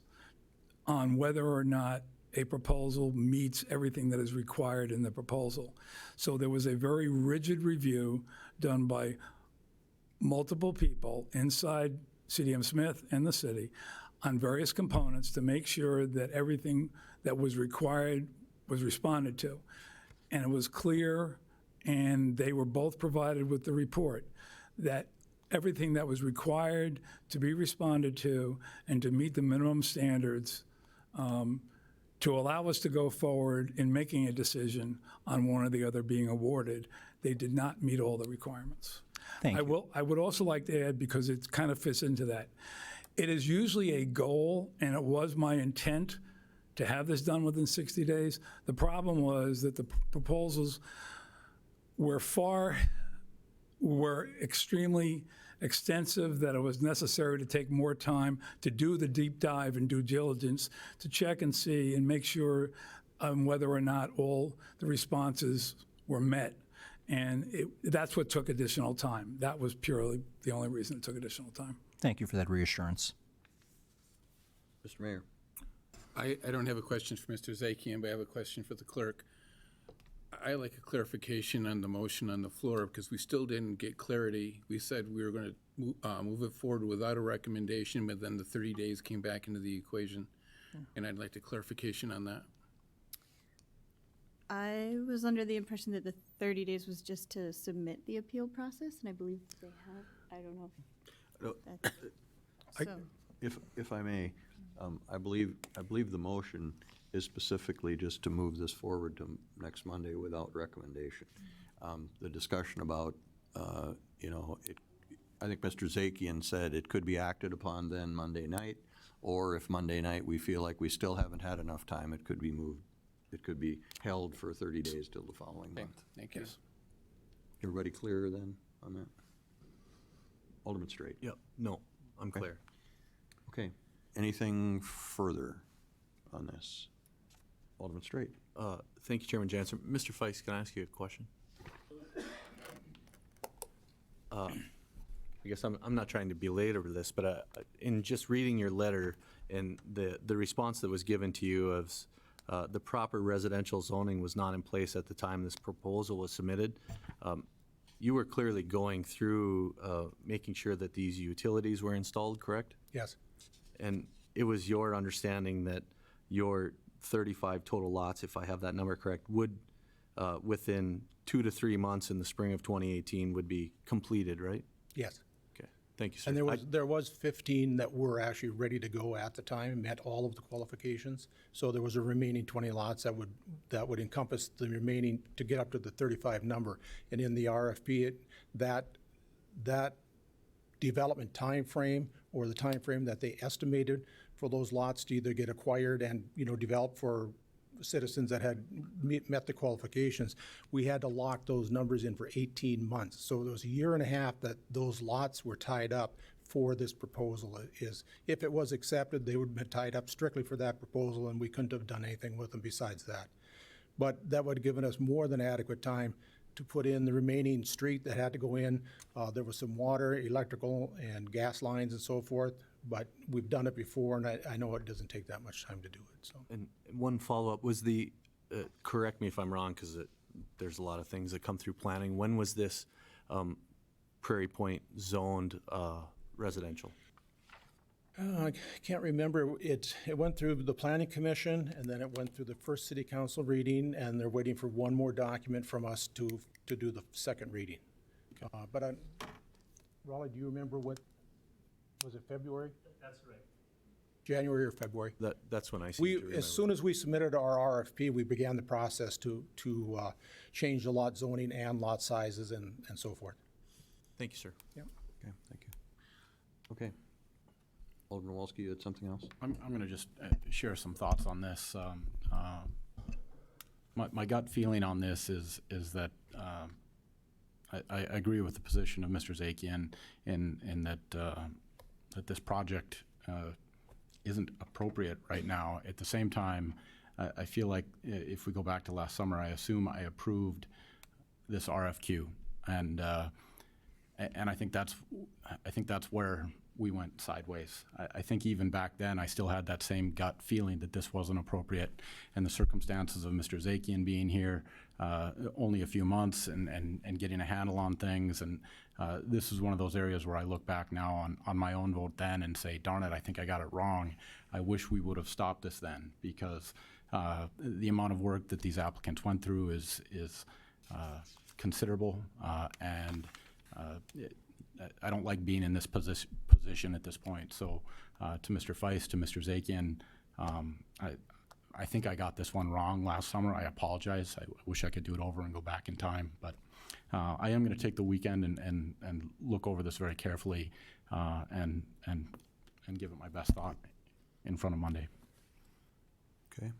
on whether or not a proposal meets everything that is required in the proposal. So there was a very rigid review done by multiple people inside CDM Smith and the city on various components to make sure that everything that was required was responded to. And it was clear, and they were both provided with the report, that everything that was required to be responded to and to meet the minimum standards to allow us to go forward in making a decision on one or the other being awarded, they did not meet all the requirements. Thank you. I would also like to add, because it kind of fits into that, it is usually a goal, and it was my intent to have this done within 60 days. The problem was that the proposals were extremely extensive, that it was necessary to take more time to do the deep dive and due diligence to check and see and make sure whether or not all the responses were met. And that's what took additional time. That was purely the only reason it took additional time. Thank you for that reassurance. Mr. Mayor. I don't have a question for Mr. Zakian, but I have a question for the clerk. I like a clarification on the motion on the floor because we still didn't get clarity. We said we were going to move it forward without a recommendation, but then the 30 days came back into the equation. And I'd like a clarification on that. I was under the impression that the 30 days was just to submit the appeal process, and I believe they have. I don't know if that's so. If I may, I believe the motion is specifically just to move this forward to next Monday without recommendation. The discussion about, I think Mr. Zakian said it could be acted upon then Monday night, or if Monday night we feel like we still haven't had enough time, it could be moved. It could be held for 30 days till the following month. Thank you. Everybody clear then on that? Alderman Straight? Yep, no, I'm clear. Okay. Anything further on this? Alderman Straight? Thank you, Chairman Jansen. Mr. Feist, can I ask you a question? I guess I'm not trying to belabor this, but in just reading your letter and the response that was given to you of the proper residential zoning was not in place at the time this proposal was submitted, you were clearly going through making sure that these utilities were installed, correct? Yes. And it was your understanding that your 35 total lots, if I have that number correct, would, within 2 to 3 months in the spring of 2018, would be completed, right? Yes. Okay, thank you, sir. And there was 15 that were actually ready to go at the time, met all of the qualifications. So there was a remaining 20 lots that would encompass the remaining to get up to the 35 number. And in the RFP, that development time frame or the time frame that they estimated for those lots to either get acquired and, developed for citizens that had met the qualifications, we had to lock those numbers in for 18 months. So there was a year and a half that those lots were tied up for this proposal. If it was accepted, they would have been tied up strictly for that proposal, and we couldn't have done anything with them besides that. But that would have given us more than adequate time to put in the remaining street that had to go in. There was some water, electrical, and gas lines and so forth, but we've done it before, and I know it doesn't take that much time to do it. So. And one follow-up was correct me if I'm wrong, because there's a lot of things that come through planning. When was this Prairie Point zoned residential? I can't remember. It went through the Planning Commission, and then it went through the first City Council reading, and they're waiting for one more document from us to do the second reading. But Raleigh, do you remember what, was it February? That's right. January or February? That's when I seem to remember. As soon as we submitted our RFP, we began the process to change the lot zoning and lot sizes and so forth. Thank you, sir. Yep. Okay, thank you. Okay. Alderman Wolski, you had something else? I'm going to just share some thoughts on this. My gut feeling on this is that I agree with the position of Mr. Zakian in that this project isn't appropriate right now. At the same time, I feel like if we go back to last summer, I assume I approved this RFQ, and I think that's where we went sideways. I think even back then, I still had that same gut feeling that this wasn't appropriate, and the circumstances of Mr. Zakian being here only a few months and getting a handle on things, and this is one of those areas where I look back now on my own vote then and say, darn it, I think I got it wrong. I wish we would have stopped this then, because the amount of work that these applicants went through is considerable, and I don't like being in this position at this point. So to Mr. Feist, to Mr. Zakian, I think I got this one wrong last summer. I apologize. I wish I could do it over and go back in time. But I am going to take the weekend and look over this very carefully and give it my best thought in front of Monday. Okay.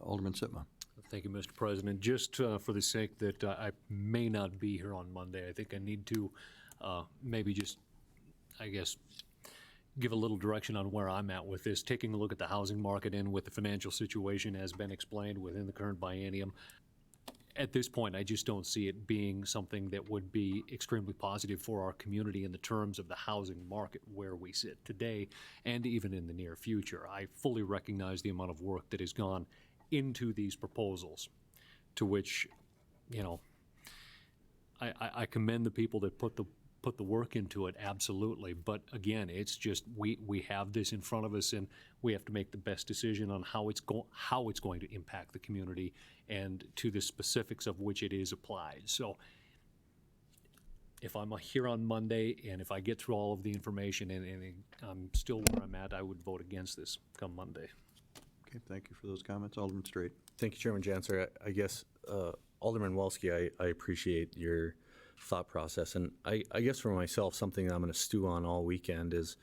Alderman Sitma. Thank you, Mr. President. Just for the sake that I may not be here on Monday, I think I need to maybe just, I guess, give a little direction on where I'm at with this. Taking a look at the housing market and with the financial situation has been explained within the current biennium. At this point, I just don't see it being something that would be extremely positive for our community in the terms of the housing market where we sit today and even in the near future. I fully recognize the amount of work that has gone into these proposals, to which, I commend the people that put the work into it, absolutely. But again, it's just we have this in front of us, and we have to make the best decision on how it's going to impact the community and to the specifics of which it is applied. So if I'm here on Monday and if I get through all of the information and I'm still where I'm at, I would vote against this come Monday. Okay, thank you for those comments. Alderman Straight. Thank you, Chairman Janser. I guess, Alderman Wolski, I appreciate your thought process. And I guess for myself, something I'm going to stew on all weekend is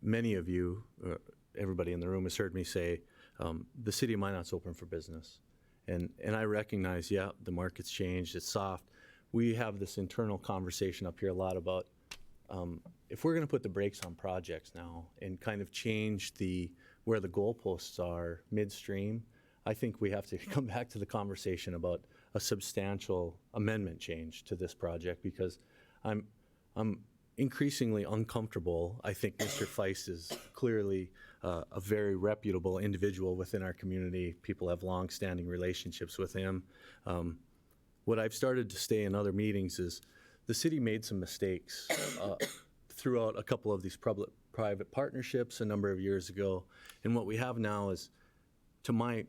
many of you, everybody in the room has heard me say, the city of Minot's open for business. And I recognize, yeah, the market's changed, it's soft. We have this internal conversation up here a lot about if we're going to put the brakes on projects now and kind of change where the goalposts are midstream, I think we have to come back to the conversation about a substantial amendment change to this project, because I'm increasingly uncomfortable. I think Mr. Feist is clearly a very reputable individual within our community. People have long-standing relationships with him. What I've started to say in other meetings is the city made some mistakes throughout a couple of these public-private partnerships a number of years ago. And what we have now is, to my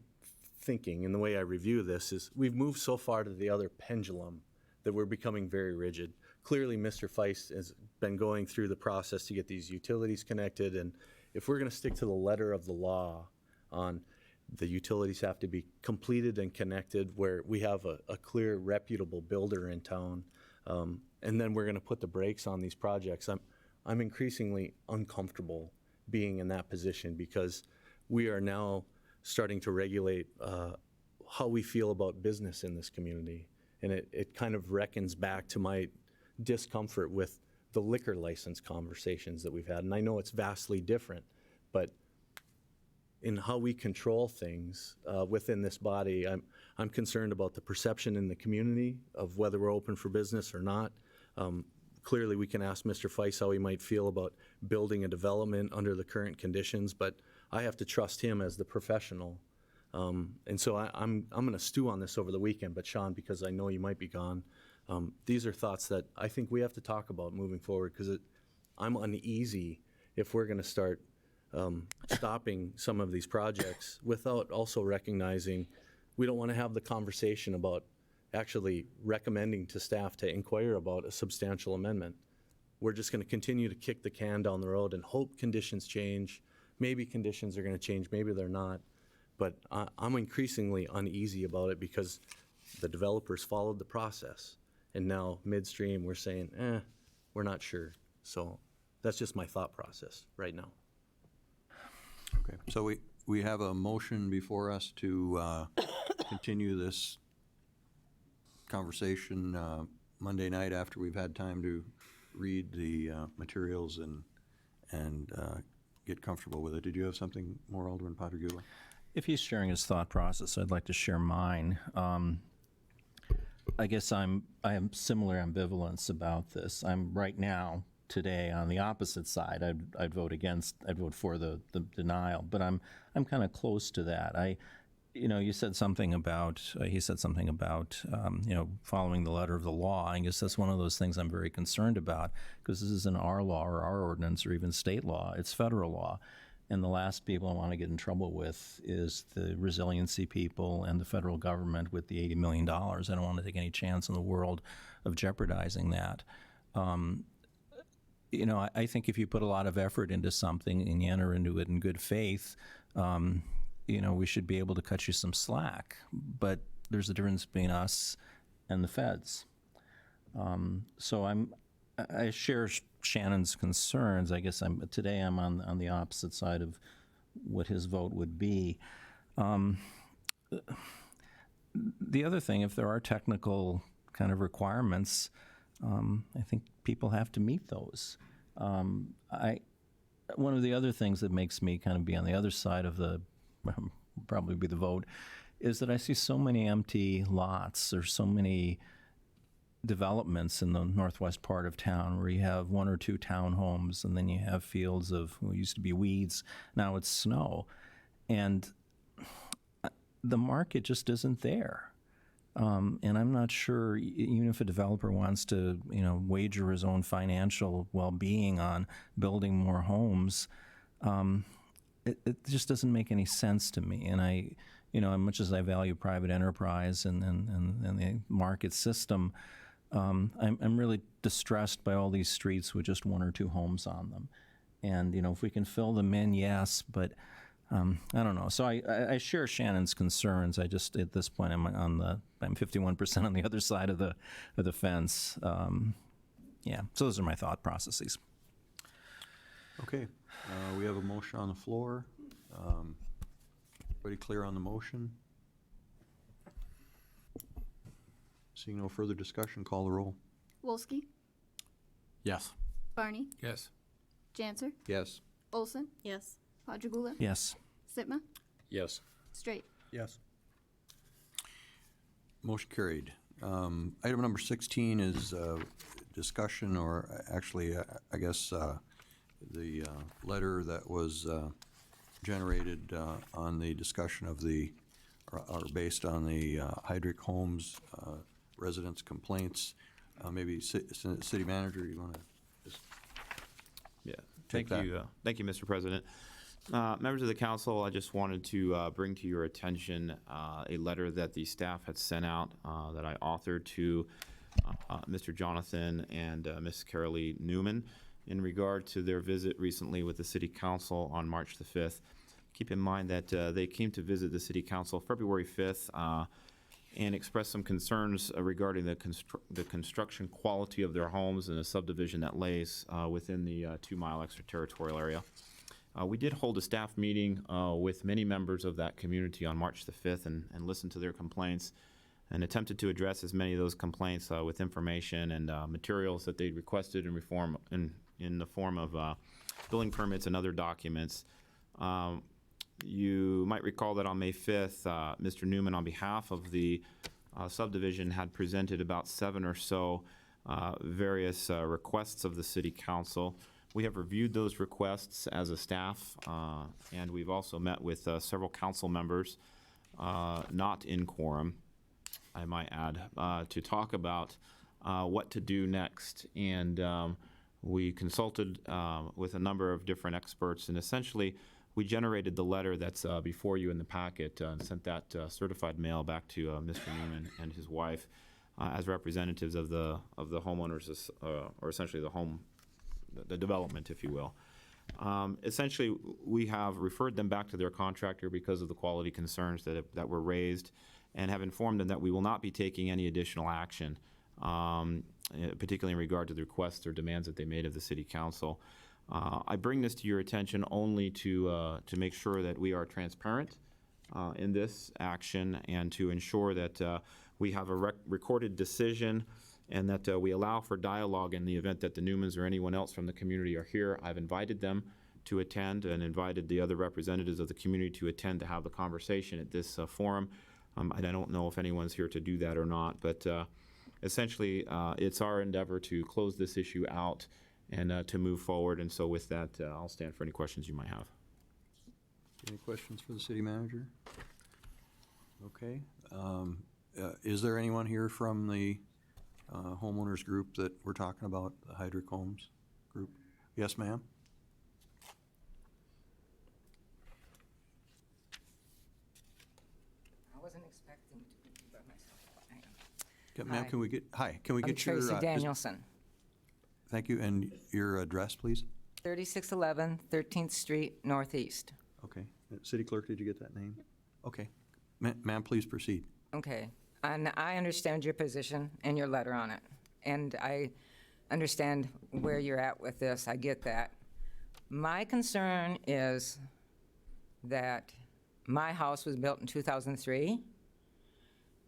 thinking and the way I review this, is we've moved so far to the other pendulum that we're becoming very rigid. Clearly, Mr. Feist has been going through the process to get these utilities connected, and if we're going to stick to the letter of the law on the utilities have to be completed and connected, where we have a clear, reputable builder in town, and then we're going to put the brakes on these projects, I'm increasingly uncomfortable being in that position, because we are now starting to regulate how we feel about business in this community. And it kind of reckons back to my discomfort with the liquor license conversations that we've had. And I know it's vastly different, but in how we control things within this body, I'm concerned about the perception in the community of whether we're open for business or not. Clearly, we can ask Mr. Feist how he might feel about building a development under the current conditions, but I have to trust him as the professional. And so I'm going to stew on this over the weekend, but Sean, because I know you might be gone, these are thoughts that I think we have to talk about moving forward, because I'm uneasy if we're going to start stopping some of these projects without also recognizing we don't want to have the conversation about actually recommending to staff to inquire about a substantial amendment. We're just going to continue to kick the can down the road and hope conditions change. Maybe conditions are going to change, maybe they're not. But I'm increasingly uneasy about it, because the developers followed the process. And now midstream, we're saying, we're not sure. So that's just my thought process right now. Okay, so we have a motion before us to continue this conversation Monday night after we've had time to read the materials and get comfortable with it. Did you have something more, Alderman Patergula? If he's sharing his thought process, I'd like to share mine. I guess I have similar ambivalence about this. I'm right now, today, on the opposite side. I'd vote against. I'd vote for the denial, but I'm kind of close to that. You said something about. He said something about following the letter of the law. I guess that's one of those things I'm very concerned about, because this isn't our law or our ordinance or even state law. It's federal law. And the last people I want to get in trouble with is the resiliency people and the federal government with the $80 million. I don't want to take any chance in the world of jeopardizing that. I think if you put a lot of effort into something and you enter into it in good faith, we should be able to cut you some slack. But there's a difference between us and the feds. So I share Shannon's concerns. I guess today I'm on the opposite side of what his vote would be. The other thing, if there are technical kind of requirements, I think people have to meet those. One of the other things that makes me kind of be on the other side of probably be the vote, is that I see so many empty lots. There's so many developments in the northwest part of town where you have one or two townhomes, and then you have fields of what used to be weeds, now it's snow. And the market just isn't there. And I'm not sure, even if a developer wants to, wager his own financial well-being on building more homes, it just doesn't make any sense to me. And as much as I value private enterprise and the market system, I'm really distressed by all these streets with just one or two homes on them. And, if we can fill them in, yes, but I don't know. So I share Shannon's concerns. I just, at this point, I'm 51% on the other side of the fence. So those are my thought processes. Okay, we have a motion on the floor. Everybody clear on the motion? Seeing no further discussion, call the roll. Wolski, Yes. Barney, Yes. Janser, Yes. Olson, Yes. Padragula, Yes. Sitma, Yes. Straight. Yes. Motion carried. Item number 16 is discussion, or actually, I guess, the letter that was generated on the discussion of the, or based on the Heidrich Homes residents' complaints. Maybe city manager, you want to just Yeah, take thank you. Thank you, Mr. President. Members of the council, I just wanted to bring to your attention a letter that the staff had sent out that I authored to Mr. Jonathan and Ms. Carolee Newman in regard to their visit recently with the city council on March the 5th. Keep in mind that they came to visit the city council February 5th and expressed some concerns regarding the construction quality of their homes in a subdivision that lays within the 2-mile extraterritorial area. We did hold a staff meeting with many members of that community on March the 5th and listened to their complaints and attempted to address as many of those complaints with information and materials that they'd requested in the form of building permits and other documents. You might recall that on May 5th, Mr. Newman, on behalf of the subdivision, had presented about 7 or so various requests of the city council. We have reviewed those requests as a staff, and we've also met with several council members, not in quorum, I might add, to talk about what to do next. And we consulted with a number of different experts, and essentially we generated the letter that's before you in the packet and sent that certified mail back to Mr. Newman and his wife as representatives of the homeowners, or essentially the development, if you will. Essentially, we have referred them back to their contractor because of the quality concerns that were raised, and have informed them that we will not be taking any additional action, particularly in regard to the requests or demands that they made of the city council. I bring this to your attention only to make sure that we are transparent in this action, and to ensure that we have a recorded decision, and that we allow for dialogue in the event that the Newmans or anyone else from the community are here. I've invited them to attend and invited the other representatives of the community to attend to have the conversation at this forum. I don't know if anyone's here to do that or not, but essentially it's our endeavor to close this issue out and to move forward. And so with that, I'll stand for any questions you might have. Any questions for the city manager? Okay. Is there anyone here from the homeowners group that we're talking about, the Heidrich Homes group? Yes, ma'am? I wasn't expecting to be by myself. Ma'am, Hi. can we get your... Tracy Danielson, Thank you, and your address, please? 3611 13th Street Northeast. Okay. City clerk, did you get that name? Okay. Ma'am, please proceed. Okay, and I understand your position and your letter on it, and I understand where you're at with this. I get that. My concern is that my house was built in 2003,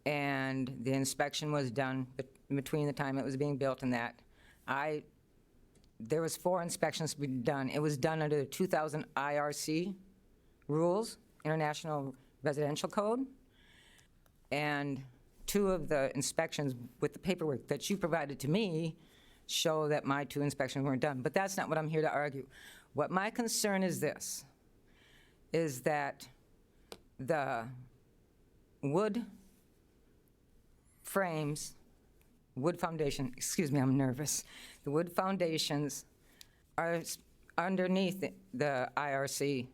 and the inspection was done between the time it was being built and that. There was 4 inspections to be done. It was done under the 2000 IRC rules, International Residential Code, and 2 of the inspections with the paperwork that you provided to me show that my 2 inspections weren't done. But that's not what I'm here to argue. What my concern is this, is that the wood frames, wood foundation, excuse me, I'm nervous. The wood foundations are underneath the IRC,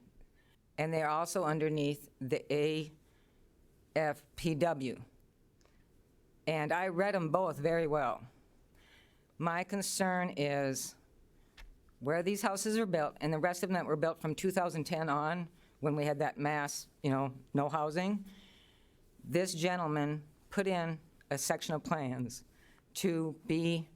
and they're also underneath the AFPW. And I read them both very well. My concern is where these houses are built, and the rest of them that were built from 2010 on, when we had that mass, no housing, this gentleman put in a section of plans to be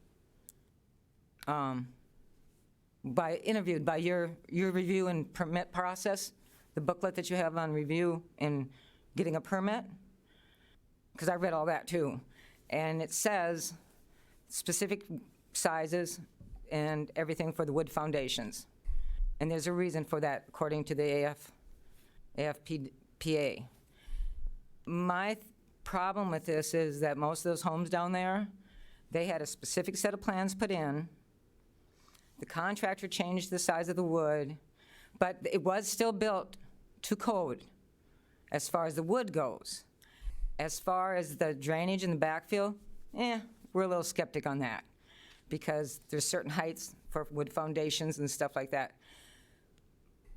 interviewed by your review and permit process, the booklet that you have on review and getting a permit, because I read all that too. And it says specific sizes and everything for the wood foundations. And there's a reason for that, according to the AFPA. My problem with this is that most of those homes down there, they had a specific set of plans put in. The contractor changed the size of the wood, but it was still built to code as far as the wood goes. As far as the drainage in the backfill, we're a little skeptic on that, because there's certain heights for wood foundations and stuff like that.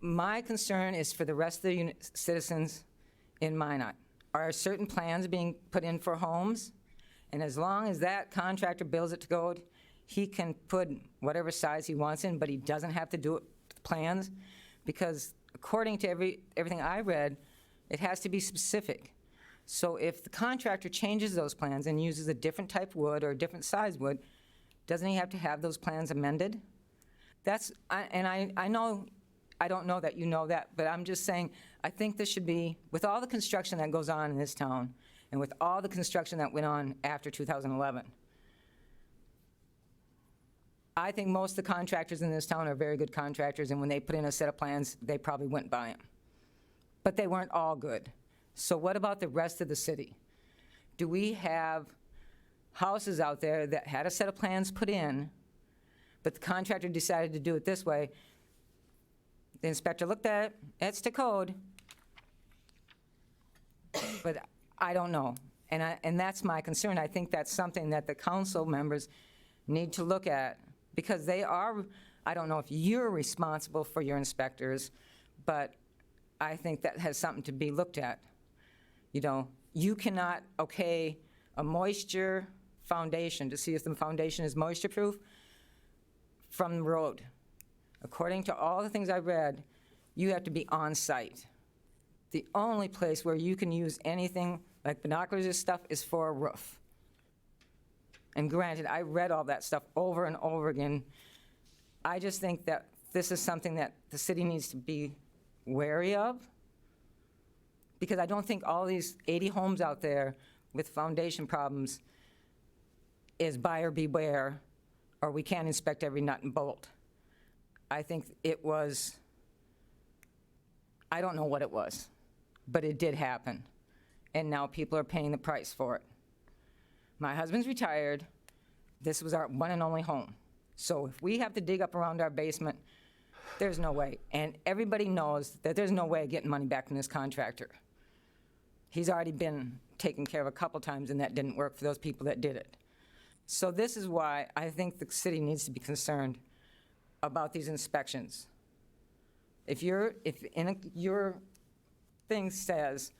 My concern is for the rest of the citizens in Minot. Are certain plans being put in for homes? And as long as that contractor builds it to code, he can put whatever size he wants in, but he doesn't have to do it with plans, because according to everything I read, it has to be specific. So if the contractor changes those plans and uses a different type wood or a different size wood, doesn't he have to have those plans amended? I know, I don't know that you know that, but I'm just saying, I think this should be, with all the construction that goes on in this town, and with all the construction that went on after 2011, I think most of the contractors in this town are very good contractors, and when they put in a set of plans, they probably went by them. But they weren't all good. So what about the rest of the city? Do we have houses out there that had a set of plans put in, but the contractor decided to do it this way? The inspector looked at it, it's to code, but I don't know. And that's my concern. I think that's something that the council members need to look at, because they are, I don't know if you're responsible for your inspectors, but I think that has something to be looked at. You know, you cannot okay a moisture foundation to see if the foundation is moisture proof from the road. According to all the things I read, you have to be on site. The only place where you can use anything like binoculars and stuff is for a roof. And granted, I read all that stuff over and over again. I just think that this is something that the city needs to be wary of, because I don't think all these 80 homes out there with foundation problems is buyer beware, or we can't inspect every nut and bolt. I think it was, I don't know what it was, but it did happen. And now people are paying the price for it. My husband's retired. This was our one and only home. So if we have to dig up around our basement, there's no way. And everybody knows that there's no way of getting money back from this contractor. He's already been taken care of a couple times, and that didn't work for those people that did it. So this is why I think the city needs to be concerned about these inspections. If your thing says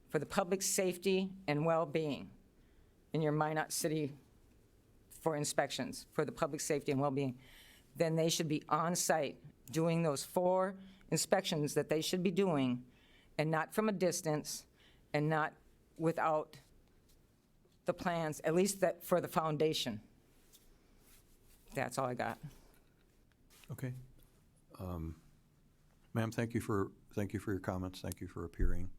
for the public safety and well-being in your Minot City for inspections, for the public safety and well-being, then they should be on site doing those 4 inspections that they should be doing, and not from a distance, and not without the plans, at least that for the foundation. That's all I got. Okay. Ma'am, thank you for your comments. Thank you for appearing.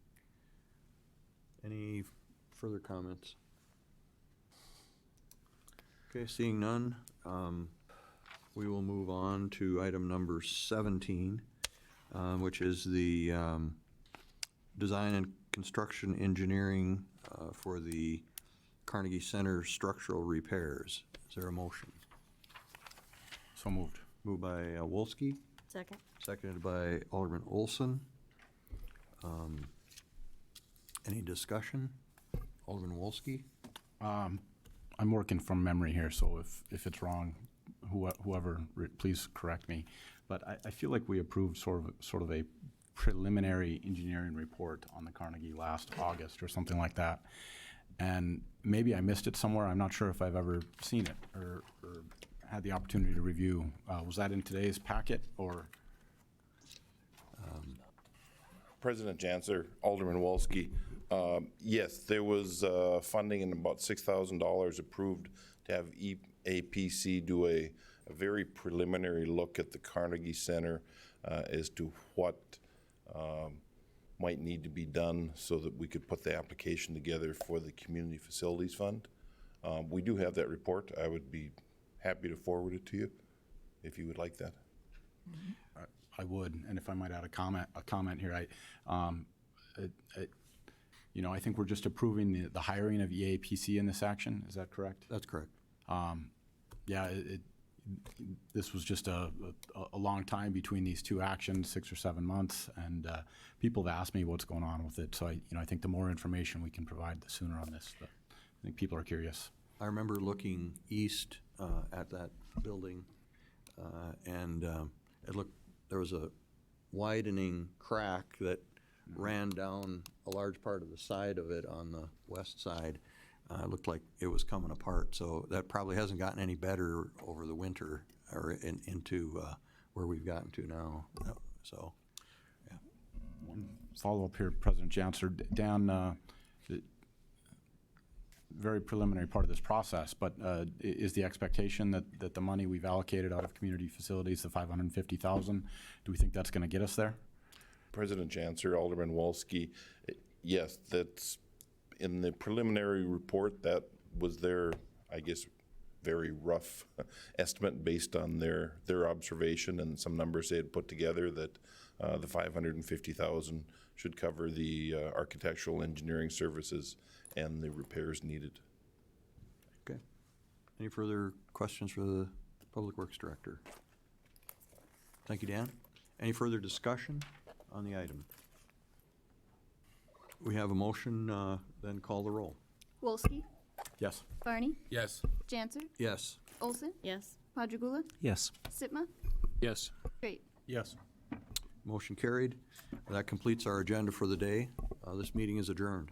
Any further comments? Okay, seeing none, we will move on to item number 17, which is the design and construction engineering for the Carnegie Center structural repairs. Is there a motion? So moved. Moved by Wolski, Second. seconded by Alderman Olson. Any discussion? Alderman Wolski? I'm working from memory here, so if it's wrong, whoever, please correct me. But I feel like we approved sort of a preliminary engineering report on the Carnegie last August or something like that. And maybe I missed it somewhere. I'm not sure if I've ever seen it or had the opportunity to review. Was that in today's packet, or? President Janser, Alderman Wolski, yes, there was funding and about $6,000 approved to have APC do a very preliminary look at the Carnegie Center as to what might need to be done so that we could put the application together for the Community Facilities Fund. We do have that report. I would be happy to forward it to you if you would like that. I would, and if I might add a comment here, I think we're just approving the hiring of EAPC in this action. Is that correct? That's correct. Yeah, this was just a long time between these two actions, 6 or 7 months, and people have asked me what's going on with it. So I think the more information we can provide, the sooner on this. But I think people are curious. I remember looking east at that building, and there was a widening crack that ran down a large part of the side of it on the west side. It looked like it was coming apart, so that probably hasn't gotten any better over the winter or into where we've gotten to now. So, yeah. One follow-up here, President Janser. Dan, the very preliminary part of this process, but is the expectation that the money we've allocated out of community facilities, the $550,000, do we think that's going to get us there? President Janser, Alderman Wolski, yes, that's in the preliminary report. That was their, I guess, very rough estimate based on their observation and some numbers they had put together, that the $550,000 should cover the architectural engineering services and the repairs needed. Okay. Any further questions for the Public Works Director? Thank you, Dan. Any further discussion on the item? We have a motion, then call the roll. Wolski, Yes. Barney, Yes. Janser, Yes. Olson, Yes. Padragula, Yes. Sitma, Yes. Straight. Yes. Motion carried. That completes our agenda for the day. This meeting is adjourned.